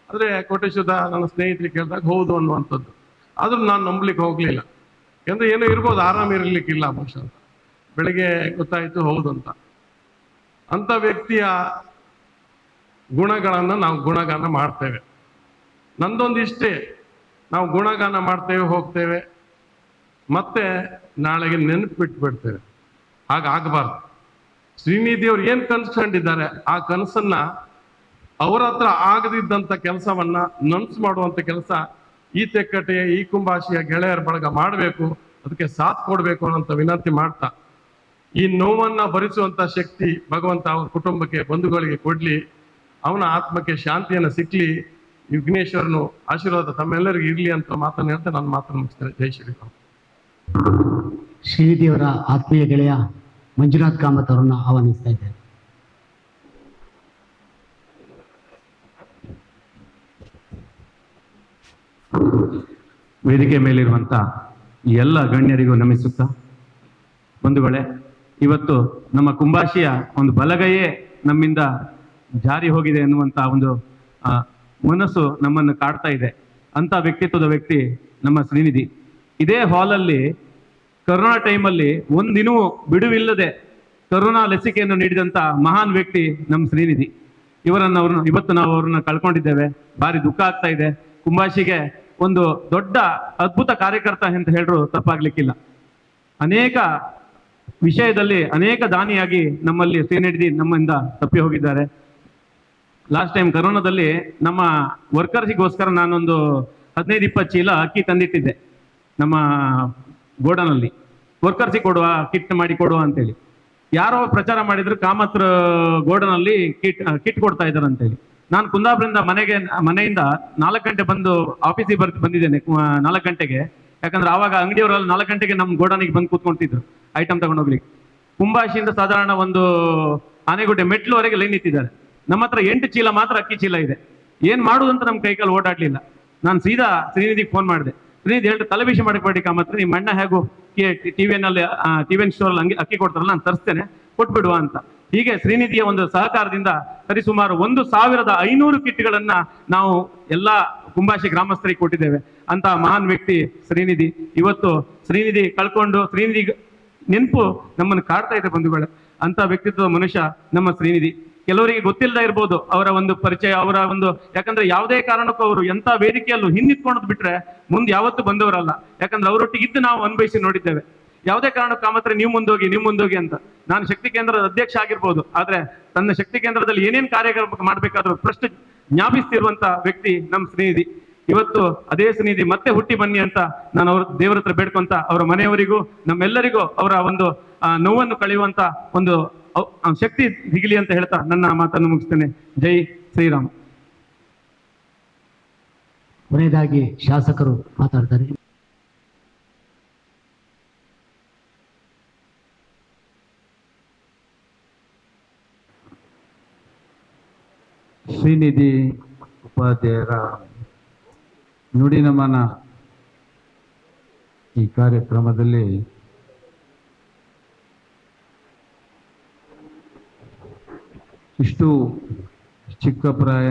ಆದರೆ ಕೋಟೇಶ್ವರ ನನ್ನ ಸ್ನೇಹಿತರಿಗೆ ಕೇಳಿದಾಗ ಹೌದು ಅನ್ನುವಂಥದ್ದು. ಆದ್ರೂ ನಾನು ನಂಬಲಿಕ್ಕೆ ಹೋಗ್ಲಿಲ್ಲ. ಯಾಕಂದ್ರೆ ಏನೋ ಇರ್ಬೋದು, ಆರಾಮ ಇರಲಿಕ್ಕಿಲ್ಲ ಬಹುಶಃ ಅಂತ. ಬೆಳಿಗ್ಗೆ ಗೊತ್ತಾಯ್ತು ಹೌದು ಅಂತ. ಅಂತ ವ್ಯಕ್ತಿಯ ಗುಣಗಳನ್ನು ನಾವು ಗುಣಗಾನ ಮಾಡ್ತೇವೆ. ನಂದೊಂದು ಇಷ್ಟೇ, ನಾವು ಗುಣಗಾನ ಮಾಡ್ತೇವೆ, ಹೋಗ್ತೇವೆ, ಮತ್ತೆ ನಾಳೆಗೆ ನೆನಪು ಬಿಟ್ಬಿಡ್ತೇವೆ. ಹಾಗಾಗಬಾರ್ದು. ಶ್ರೀನಿಧಿಯವ್ರು ಏನು ಕನಸು ಕಂಡಿದ್ದಾರೆ ಆ ಕನಸನ್ನ ಅವರ ಹತ್ರ ಆಗದಿದ್ದಂಥ ಕೆಲಸವನ್ನ ನನ್ಸು ಮಾಡುವಂಥ ಕೆಲಸ ಈ ತೆಕ್ಕಟೆಯ ಈ ಕುಂಬಾಶಿಯ ಗೆಳೆಯರ ಬಳಗ ಮಾಡಬೇಕು, ಅದಕ್ಕೆ ಸಾಥ್ ಕೊಡಬೇಕು ಅನ್ನೋಂಥ ವಿನಂತಿ ಮಾಡ್ತಾ, ಈ ನೋವನ್ನ ಭರಿಸುವಂತ ಶಕ್ತಿ ಭಗವಂತ ಅವ್ರ ಕುಟುಂಬಕ್ಕೆ, ಬಂಧುಗಳಿಗೆ ಕೊಡ್ಲಿ, ಅವನ ಆತ್ಮಕ್ಕೆ ಶಾಂತಿಯನ್ನು ಸಿಕ್ಲಿ, ವಿಘ್ನೇಶ್ವರನು ಆಶೀರ್ವಾದ ತಮ್ಮೆಲ್ಲರಿಗೂ ಇರ್ಲಿ ಅಂತ ಮಾತನ್ನು ಹೇಳ್ತಾ ನಾನು ಮಾತನ್ನು ಮುಗಿಸ್ತೇನೆ. ಜೈ ಶ್ರೀರಾಮ್. ಶ್ರೀನಿಧಿಯವರ ಆತ್ಮೀಯ ಗೆಳೆಯ ಮಂಜುನಾಥ್ ಕಾಮತ್ ಅವರನ್ನು ಆಹ್ವಾನಿಸ್ತಾ ಇದ್ದೇನೆ. ವೇದಿಕೆ ಮೇಲಿರುವಂಥ ಎಲ್ಲ ಗಣ್ಯರಿಗೂ ನಮಿಸುತ್ತಾ, ಬಂಧುಗಳೇ, ಇವತ್ತು ನಮ್ಮ ಕುಂಬಾಶಿಯ ಒಂದು ಬಲಗೈಯೇ ನಮ್ಮಿಂದ ಜಾರಿ ಹೋಗಿದೆ ಎನ್ನುವಂಥ ಒಂದು ಮನಸ್ಸು ನಮ್ಮನ್ನು ಕಾಡ್ತಾ ಇದೆ. ಅಂತ ವ್ಯಕ್ತಿತ್ವದ ವ್ಯಕ್ತಿ ನಮ್ಮ ಶ್ರೀನಿಧಿ. ಇದೇ ಹಾಲಲ್ಲಿ ಕರೋನಾ ಟೈಮಲ್ಲಿ ಒಂದಿನವೂ ಬಿಡುವಿಲ್ಲದೆ ಕರೋನಾ ಲಸಿಕೆಯನ್ನು ನೀಡಿದಂಥ ಮಹಾನ್ ವ್ಯಕ್ತಿ ನಮ್ಮ ಶ್ರೀನಿಧಿ. ಇವತ್ತು ನಾವು ಅವ್ರನ್ನ ಕಳ್ಕೊಂಡಿದ್ದೇವೆ. ಭಾರಿ ದುಃಖ ಆಗ್ತಾ ಇದೆ. ಕುಂಬಾಶಿಗೆ ಒಂದು ದೊಡ್ಡ ಅದ್ಭುತ ಕಾರ್ಯಕರ್ತ ಅಂತ ಹೇಳಿದ್ರು ತಪ್ಪಾಗ್ಲಿಕ್ಕಿಲ್ಲ. ಅನೇಕ ವಿಷಯದಲ್ಲಿ ಅನೇಕ ದಾನಿಯಾಗಿ ನಮ್ಮಲ್ಲಿ ಶ್ರೀನಿಧಿ ನಮ್ಮಿಂದ ತಪ್ಪಿ ಹೋಗಿದ್ದಾರೆ. ಲಾಸ್ಟ್ ಟೈಮ್ ಕರೋನಾದಲ್ಲಿ ನಮ್ಮ ವರ್ಕರ್ಸಿಗೋಸ್ಕರ ನಾನೊಂದು 15-20 ಚೀಲ ಅಕ್ಕಿ ತಂದಿಟ್ಟಿದ್ದೆ ನಮ್ಮ ಗೋಡನಲ್ಲಿ. ವರ್ಕರ್ಸಿಗೆ ಕೊಡುವ, ಕಿಟ್ ಮಾಡಿ ಕೊಡುವ ಅಂತೇಳಿ. ಯಾರೋ ಪ್ರಚಾರ ಮಾಡಿದ್ರು ಕಾಮತ್ ಗೋಡನಲ್ಲಿ ಕಿಟ್ ಕೊಡ್ತಾ ಇದ್ದಾರೆ ಅಂತೇಳಿ. ನಾನು ಕುಂದಾಪುರದಿಂದ ಮನೆಯಿಂದ 4 ಗಂಟೆ ಬಂದು ಆಫೀಸಿಗೆ ಬಂದಿದ್ದೇನೆ 4 ಗಂಟೆಗೆ. ಯಾಕಂದ್ರೆ ಆವಾಗ ಅಂಗಡಿಯವರೆಲ್ಲ 4 ಗಂಟೆಗೆ ನಮ್ಮ ಗೋಡನಿಗೆ ಬಂದು ಕೂತ್ಕೊಂತಿದ್ರು ಐಟಮ್ ತಗೊಂಡೋಗ್ಲಿಕ್ಕೆ. ಕುಂಬಾಶಿಯಿಂದ ಸಾಧಾರಣ ಒಂದು ಆನೆಗುಡ್ಡೆ ಮೆಟ್ಲುವರೆಗೆ ಲೈನ್ ನಿಂತಿದ್ದಾರೆ. ನಮ್ಮ ಹತ್ರ 8 ಚೀಲ ಮಾತ್ರ ಅಕ್ಕಿ ಚೀಲ ಇದೆ. ಏನ್ ಮಾಡುದಂತ ನಮ್ಮ ಕೈಕಾಲು ಓಡಾಡ್ಲಿಲ್ಲ. ನಾನು ಸೀದಾ ಶ್ರೀನಿಧಿಗೆ ಫೋನ್ ಮಾಡಿದೆ. ಶ್ರೀನಿಧಿ ಹೇಳ್ತಾರೆ, ತಲೆಬಿಸಿ ಮಾಡಬೇಡಿ ಕಾಮತ್ರ, ನಿಮ್ಮ ಅಣ್ಣ ಹೇಗೂ ಟಿವಿಎನ್ ಸ್ಟೋರಲ್ಲಿ ಅಕ್ಕಿ ಕೊಡ್ತಾರಲ್ಲ, ನಾನು ತರಿಸ್ತೇನೆ, ಕೊಟ್ಬಿಡುವ ಅಂತ. ಹೀಗೆ ಶ್ರೀನಿಧಿಯ ಒಂದು ಸಹಕಾರದಿಂದ ಸರಿಸುಮಾರು 1,500 ಕಿಟ್ಗಳನ್ನ ನಾವು ಎಲ್ಲ ಕುಂಬಾಶಿ ಗ್ರಾಮಸ್ಥರಿಗೆ ಕೊಟ್ಟಿದ್ದೇವೆ. ಅಂತ ಮಹಾನ್ ವ್ಯಕ್ತಿ ಶ್ರೀನಿಧಿ. ಇವತ್ತು ಶ್ರೀನಿಧಿ ಕಳ್ಕೊಂಡು ಶ್ರೀನಿಧಿ ನೆನಪು ನಮ್ಮನ್ನು ಕಾಡ್ತಾ ಇದೆ ಬಂಧುಗಳೇ. ಅಂತ ವ್ಯಕ್ತಿತ್ವದ ಮನುಷ್ಯ ನಮ್ಮ ಶ್ರೀನಿಧಿ. ಕೆಲವರಿಗೆ ಗೊತ್ತಿಲ್ಲದೆ ಇರ್ಬೋದು ಅವರ ಒಂದು ಪರಿಚಯ, ಅವರ ಒಂದು, ಯಾಕಂದ್ರೆ ಯಾವುದೇ ಕಾರಣಕ್ಕೂ ಅವರು ಎಂತ ವೇದಿಕೆಯಲ್ಲೂ ಹಿಂದಿತ್ಕೊಂಡು ಬಿಟ್ರೆ ಮುಂದೆ ಯಾವತ್ತೂ ಬಂದವರಲ್ಲ. ಯಾಕಂದ್ರೆ ಅವರೊಟ್ಟಿಗಿದ್ದು ನಾವು ಅನುಭವಿಸಿ ನೋಡಿದ್ದೇವೆ. ಯಾವುದೇ ಕಾರಣಕ್ಕೂ ಕಾಮತ್ರ ನೀವು ಮುಂದೋಗಿ ಅಂತ. ನಾನು ಶಕ್ತಿ ಕೇಂದ್ರದ ಅಧ್ಯಕ್ಷ ಆಗಿರ್ಬೋದು, ಆದ್ರೆ ತನ್ನ ಶಕ್ತಿ ಕೇಂದ್ರದಲ್ಲಿ ಏನೇನು ಕಾರ್ಯಕ್ರಮ ಮಾಡ್ಬೇಕಾದ್ರೂ ಪ್ರಶ್ನೆ ಜ್ಞಾಪಿಸ್ತಿರುವಂತ ವ್ಯಕ್ತಿ ನಮ್ಮ ಶ್ರೀನಿಧಿ. ಇವತ್ತು ಅದೇ ಶ್ರೀನಿಧಿ ಮತ್ತೆ ಹುಟ್ಟಿ ಬನ್ನಿ ಅಂತ ನಾನು ಅವ್ರ ದೇವರ ಹತ್ರ ಬೇಡ್ಕೊಂತ, ಅವರ ಮನೆಯವರಿಗೂ ನಮ್ಮೆಲ್ಲರಿಗೂ ಅವರ ಒಂದು ನೋವನ್ನು ಕಳೆಯುವಂತ ಒಂದು ಶಕ್ತಿ ಸಿಗಲಿ ಅಂತ ಹೇಳ್ತಾ ನನ್ನ ಮಾತನ್ನು ಮುಗಿಸ್ತೇನೆ. ಜೈ ಶ್ರೀರಾಮ್. ಕೊನೆಯದಾಗಿ ಶಾಸಕರು ಮಾತಾಡ್ತಾರೆ. ಶ್ರೀನಿಧಿ ಉಪಾಧ್ಯಾಯರ ನುಡಿ ನಮನ ಈ ಕಾರ್ಯಕ್ರಮದಲ್ಲಿ ಇಷ್ಟು ಚಿಕ್ಕ ಪ್ರಾಯ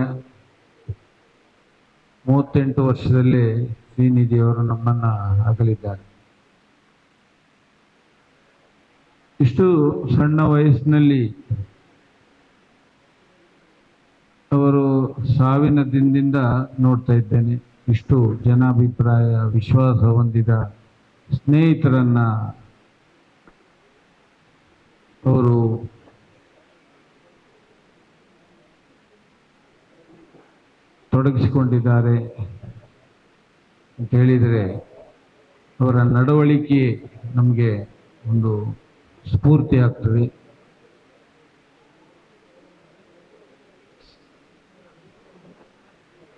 38 ವರ್ಷದಲ್ಲಿ ಶ್ರೀನಿಧಿಯವರು ನಮ್ಮನ್ನು ಅಗಲಿದ್ದಾರೆ. ಇಷ್ಟು ಸಣ್ಣ ವಯಸ್ಸಿನಲ್ಲಿ ಅವರು ಸಾವಿನ ದಿನದಿಂದ ನೋಡ್ತಾ ಇದ್ದೇನೆ. ಇಷ್ಟು ಜನಾಭಿಪ್ರಾಯ, ವಿಶ್ವಾಸ ಹೊಂದಿದ ಸ್ನೇಹಿತರನ್ನ ಅವರು ತೊಡಗಿಸಿಕೊಂಡಿದ್ದಾರೆ ಅಂತ ಹೇಳಿದರೆ ಅವರ ನಡವಳಿಕೆ ನಮಗೆ ಒಂದು ಸ್ಫೂರ್ತಿ ಆಗ್ತದೆ.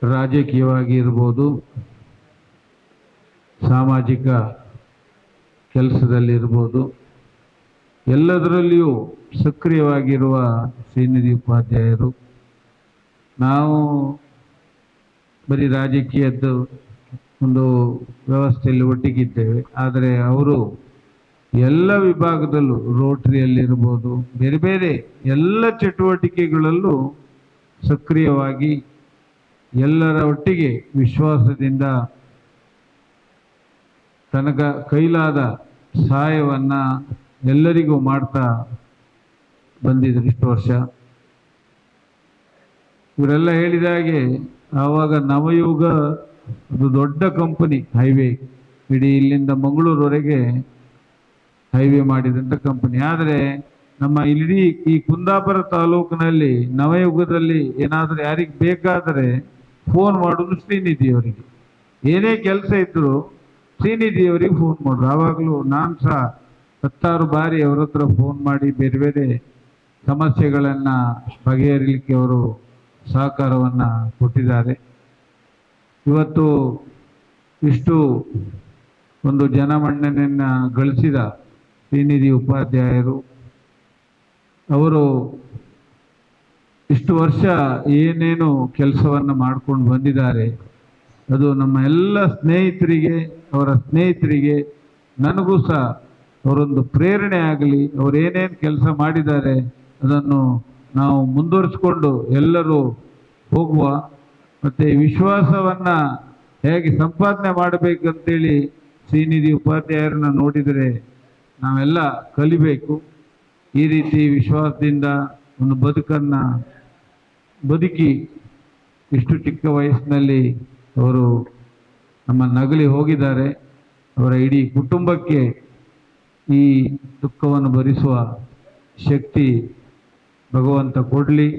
ರಾಜಕೀಯವಾಗಿ ಇರ್ಬೋದು, ಸಾಮಾಜಿಕ ಕೆಲಸದಲ್ಲಿರ್ಬೋದು, ಎಲ್ಲದರಲ್ಲಿಯೂ ಸಕ್ರಿಯವಾಗಿರುವ ಶ್ರೀನಿಧಿ ಉಪಾಧ್ಯಾಯರು. ನಾವು ಬರೀ ರಾಜಕೀಯದ್ದು ಒಂದು ವ್ಯವಸ್ಥೆಯಲ್ಲಿ ಒಟ್ಟಿಗಿದ್ದೇವೆ, ಆದರೆ ಅವರು ಎಲ್ಲ ವಿಭಾಗದಲ್ಲೂ ರೋಟರಿಯಲ್ಲಿರ್ಬೋದು, ಬೇರೆ ಬೇರೆ ಎಲ್ಲ ಚಟುವಟಿಕೆಗಳಲ್ಲೂ ಸಕ್ರಿಯವಾಗಿ ಎಲ್ಲರ ಒಟ್ಟಿಗೆ ವಿಶ್ವಾಸದಿಂದ ತನಗ ಕೈಲಾದ ಸಹಾಯವನ್ನು ಎಲ್ಲರಿಗೂ ಮಾಡ್ತಾ ಬಂದಿದ್ರು ಇಷ್ಟು ವರ್ಷ. ಇವರೆಲ್ಲ ಹೇಳಿದ ಹಾಗೆ ಆವಾಗ ನವಯುಗ ಅದು ದೊಡ್ಡ ಕಂಪನಿ, ಹೈವೇ ಇಡೀ ಇಲ್ಲಿಂದ ಮಂಗಳೂರುವರೆಗೆ ಹೈವೇ ಮಾಡಿದಂಥ ಕಂಪನಿ. ಆದರೆ ನಮ್ಮ ಇಡೀ ಈ ಕುಂದಾಪುರ ತಾಲೂಕಿನಲ್ಲಿ ನವಯುಗದಲ್ಲಿ ಏನಾದರೂ ಯಾರಿಗೆ ಬೇಕಾದರೆ ಫೋನ್ ಮಾಡೋದು ಶ್ರೀನಿಧಿಯವರಿಗೆ. ಏನೇ ಕೆಲಸ ಇದ್ದರೂ ಶ್ರೀನಿಧಿಯವರಿಗೆ ಫೋನ್ ಮಾಡೋದು. ಆವಾಗಲೂ ನಾನು ಸಹ 10 ಬಾರಿ ಅವರ ಹತ್ರ ಫೋನ್ ಮಾಡಿ ಬೇರೆ ಬೇರೆ ಸಮಸ್ಯೆಗಳನ್ನು ಬಗೆಹರಿಲಿಕ್ಕೆ ಅವರು ಸಹಕಾರವನ್ನು ಕೊಟ್ಟಿದ್ದಾರೆ. ಇವತ್ತು ಇಷ್ಟು ಒಂದು ಜನಮನ್ನಣೆಯನ್ನು ಗಳಿಸಿದ ಶ್ರೀನಿಧಿ ಉಪಾಧ್ಯಾಯರು ಅವರು ಇಷ್ಟು ವರ್ಷ ಏನೇನು ಕೆಲಸವನ್ನು ಮಾಡ್ಕೊಂಡು ಬಂದಿದ್ದಾರೆ, ಅದು ನಮ್ಮ ಎಲ್ಲ ಸ್ನೇಹಿತರಿಗೆ, ಅವರ ಸ್ನೇಹಿತರಿಗೆ, ನನಗೂ ಸಹ ಅವರೊಂದು ಪ್ರೇರಣೆ ಆಗಲಿ. ಅವರು ಏನೇನು ಕೆಲಸ ಮಾಡಿದ್ದಾರೆ ಅದನ್ನು ನಾವು ಮುಂದುವರಿಸ್ಕೊಂಡು ಎಲ್ಲರೂ ಹೋಗುವ. ಮತ್ತು ವಿಶ್ವಾಸವನ್ನು ಹೇಗೆ ಸಂಪಾದನೆ ಮಾಡಬೇಕಂತೇಳಿ ಶ್ರೀನಿಧಿ ಉಪಾಧ್ಯಾಯರನ್ನ ನೋಡಿದರೆ ನಾವೆಲ್ಲ ಕಲಿಬೇಕು. ಈ ರೀತಿ ವಿಶ್ವಾಸದಿಂದ ಒಂದು ಬದುಕನ್ನು ಬದುಕಿ ಇಷ್ಟು ಚಿಕ್ಕ ವಯಸ್ಸಿನಲ್ಲಿ ಅವರು ನಮ್ಮ ನಗಲಿ ಹೋಗಿದ್ದಾರೆ. ಅವರ ಇಡೀ ಕುಟುಂಬಕ್ಕೆ ಈ ದುಃಖವನ್ನು ಭರಿಸುವ ಶಕ್ತಿ ಭಗವಂತ ಕೊಡಲಿ.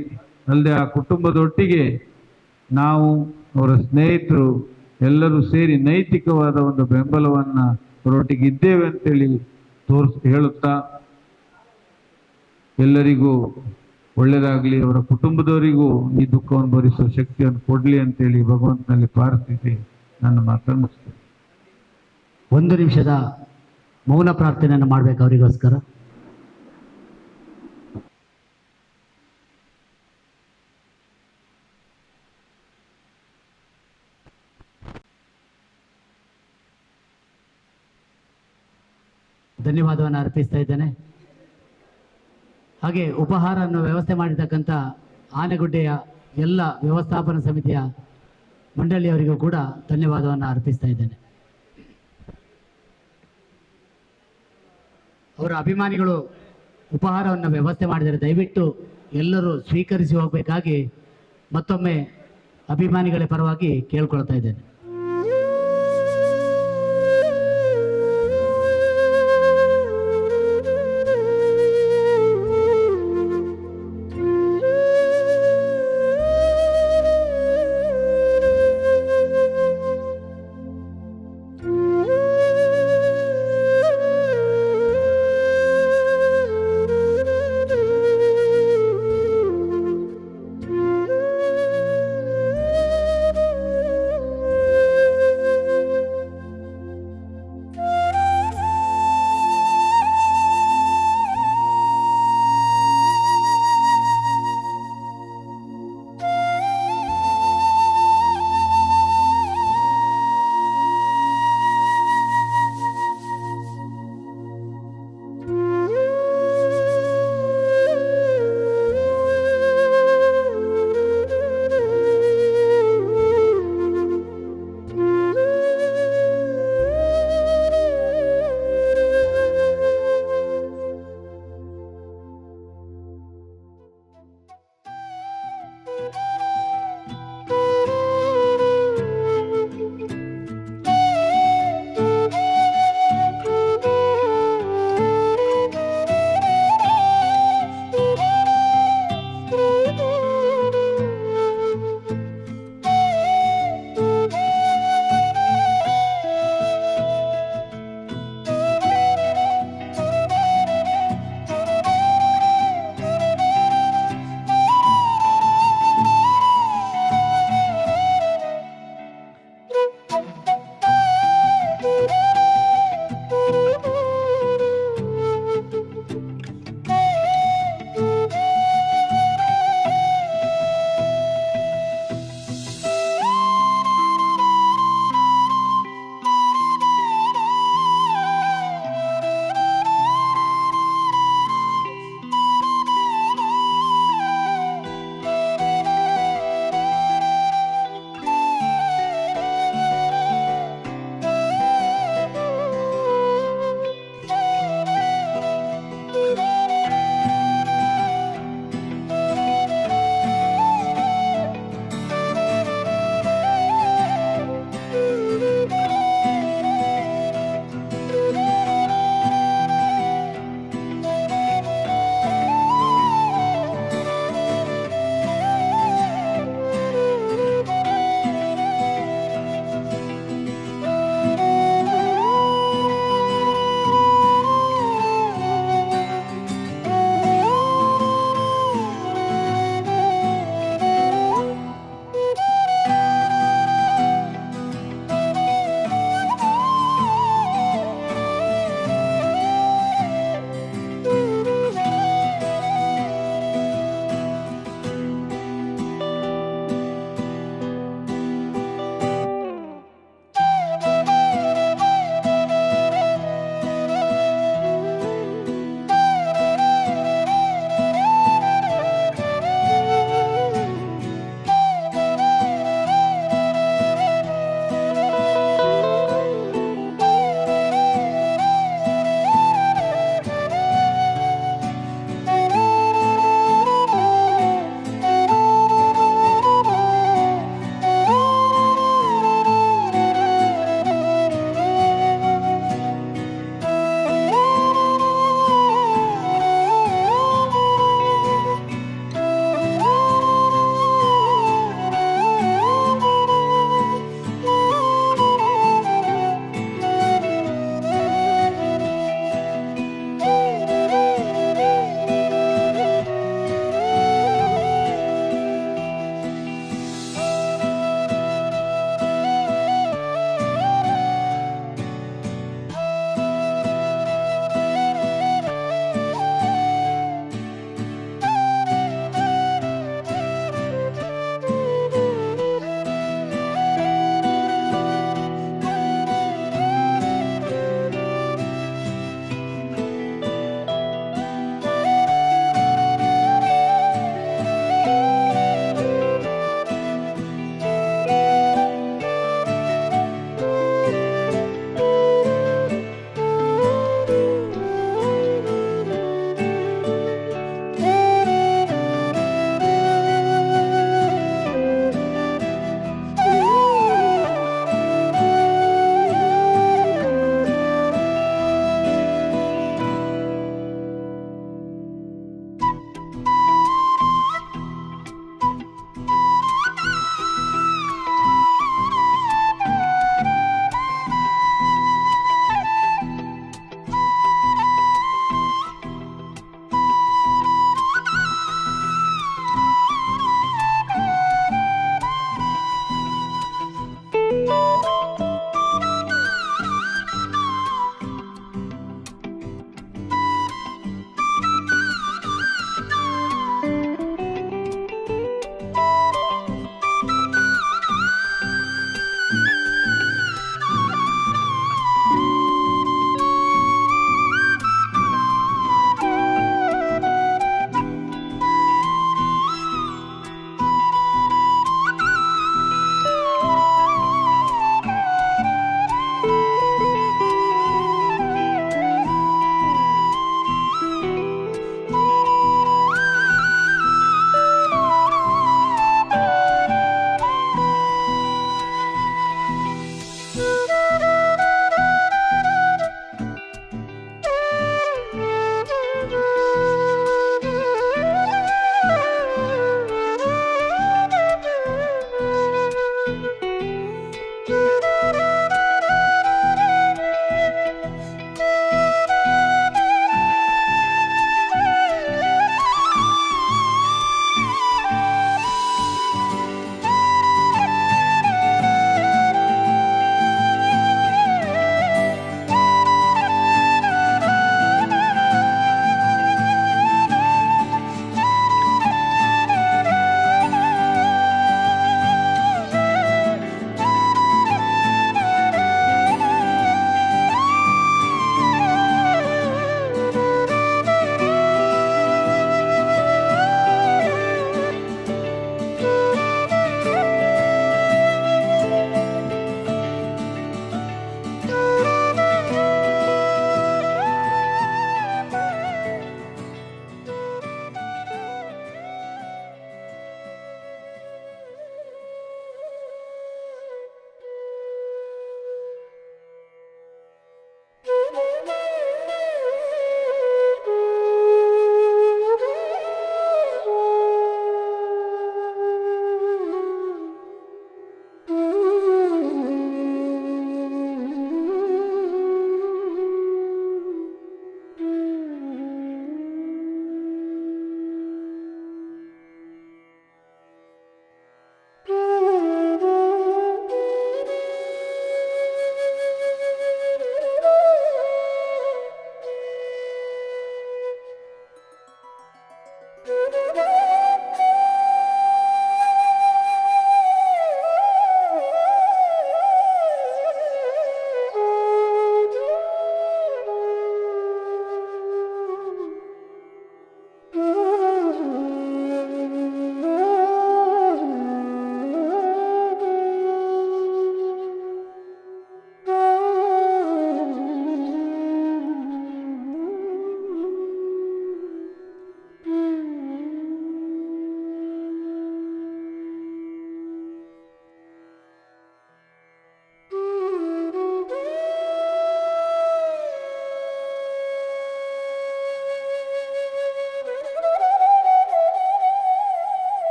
ಅಲ್ಲದೆ ಆ ಕುಟುಂಬದೊಟ್ಟಿಗೆ ನಾವು ಅವರ ಸ್ನೇಹಿತರು ಎಲ್ಲರೂ ಸೇರಿ ನೈತಿಕವಾದ ಒಂದು ಬೆಂಬಲವನ್ನು ಅವರೊಟ್ಟಿಗೆ ಇದ್ದೇವೆ ಅಂತೇಳಿ ಹೇಳುತ್ತಾ ಎಲ್ಲರಿಗೂ ಒಳ್ಳೆಯದಾಗಲಿ, ಅವರ ಕುಟುಂಬದವರಿಗೂ ಈ ದುಃಖವನ್ನು ಭರಿಸುವ ಶಕ್ತಿಯನ್ನು ಕೊಡಲಿ ಅಂತೇಳಿ ಭಗವಂತನಲ್ಲಿ ಪ್ರಾರ್ಥಿಸಿ ನನ್ನ ಮಾತನ್ನು ಮುಗಿಸ್ತೇನೆ. 1 ನಿಮಿಷದ ಮೌನ ಪ್ರಾರ್ಥನೆಯನ್ನು ಮಾಡಬೇಕು ಅವರಿಗೋಸ್ಕರ. ಧನ್ಯವಾದವನ್ನು ಅರ್ಪಿಸ್ತಾ ಇದ್ದೇನೆ. ಹಾಗೆ ಉಪಹಾರವನ್ನು ವ್ಯವಸ್ಥೆ ಮಾಡಿರ್ತಕ್ಕಂಥ ಆನೆಗುಡ್ಡೆಯ ಎಲ್ಲ ವ್ಯವಸ್ಥಾಪನಾ ಸಮಿತಿಯ ಮಂಡಳಿಯವರಿಗೂ ಕೂಡ ಧನ್ಯವಾದವನ್ನು ಅರ್ಪಿಸ್ತಾ ಇದ್ದೇನೆ. ಅವರ ಅಭಿಮಾನಿಗಳು ಉಪಹಾರವನ್ನು ವ್ಯವಸ್ಥೆ ಮಾಡಿದರೆ ದಯವಿಟ್ಟು ಎಲ್ಲರೂ ಸ್ವೀಕರಿಸಿ ಹೋಗಬೇಕಾಗಿ ಮತ್ತೊಮ್ಮೆ ಅಭಿಮಾನಿಗಳ ಪರವಾಗಿ ಕೇಳ್ಕೊಳ್ತಾ ಇದ್ದೇನೆ.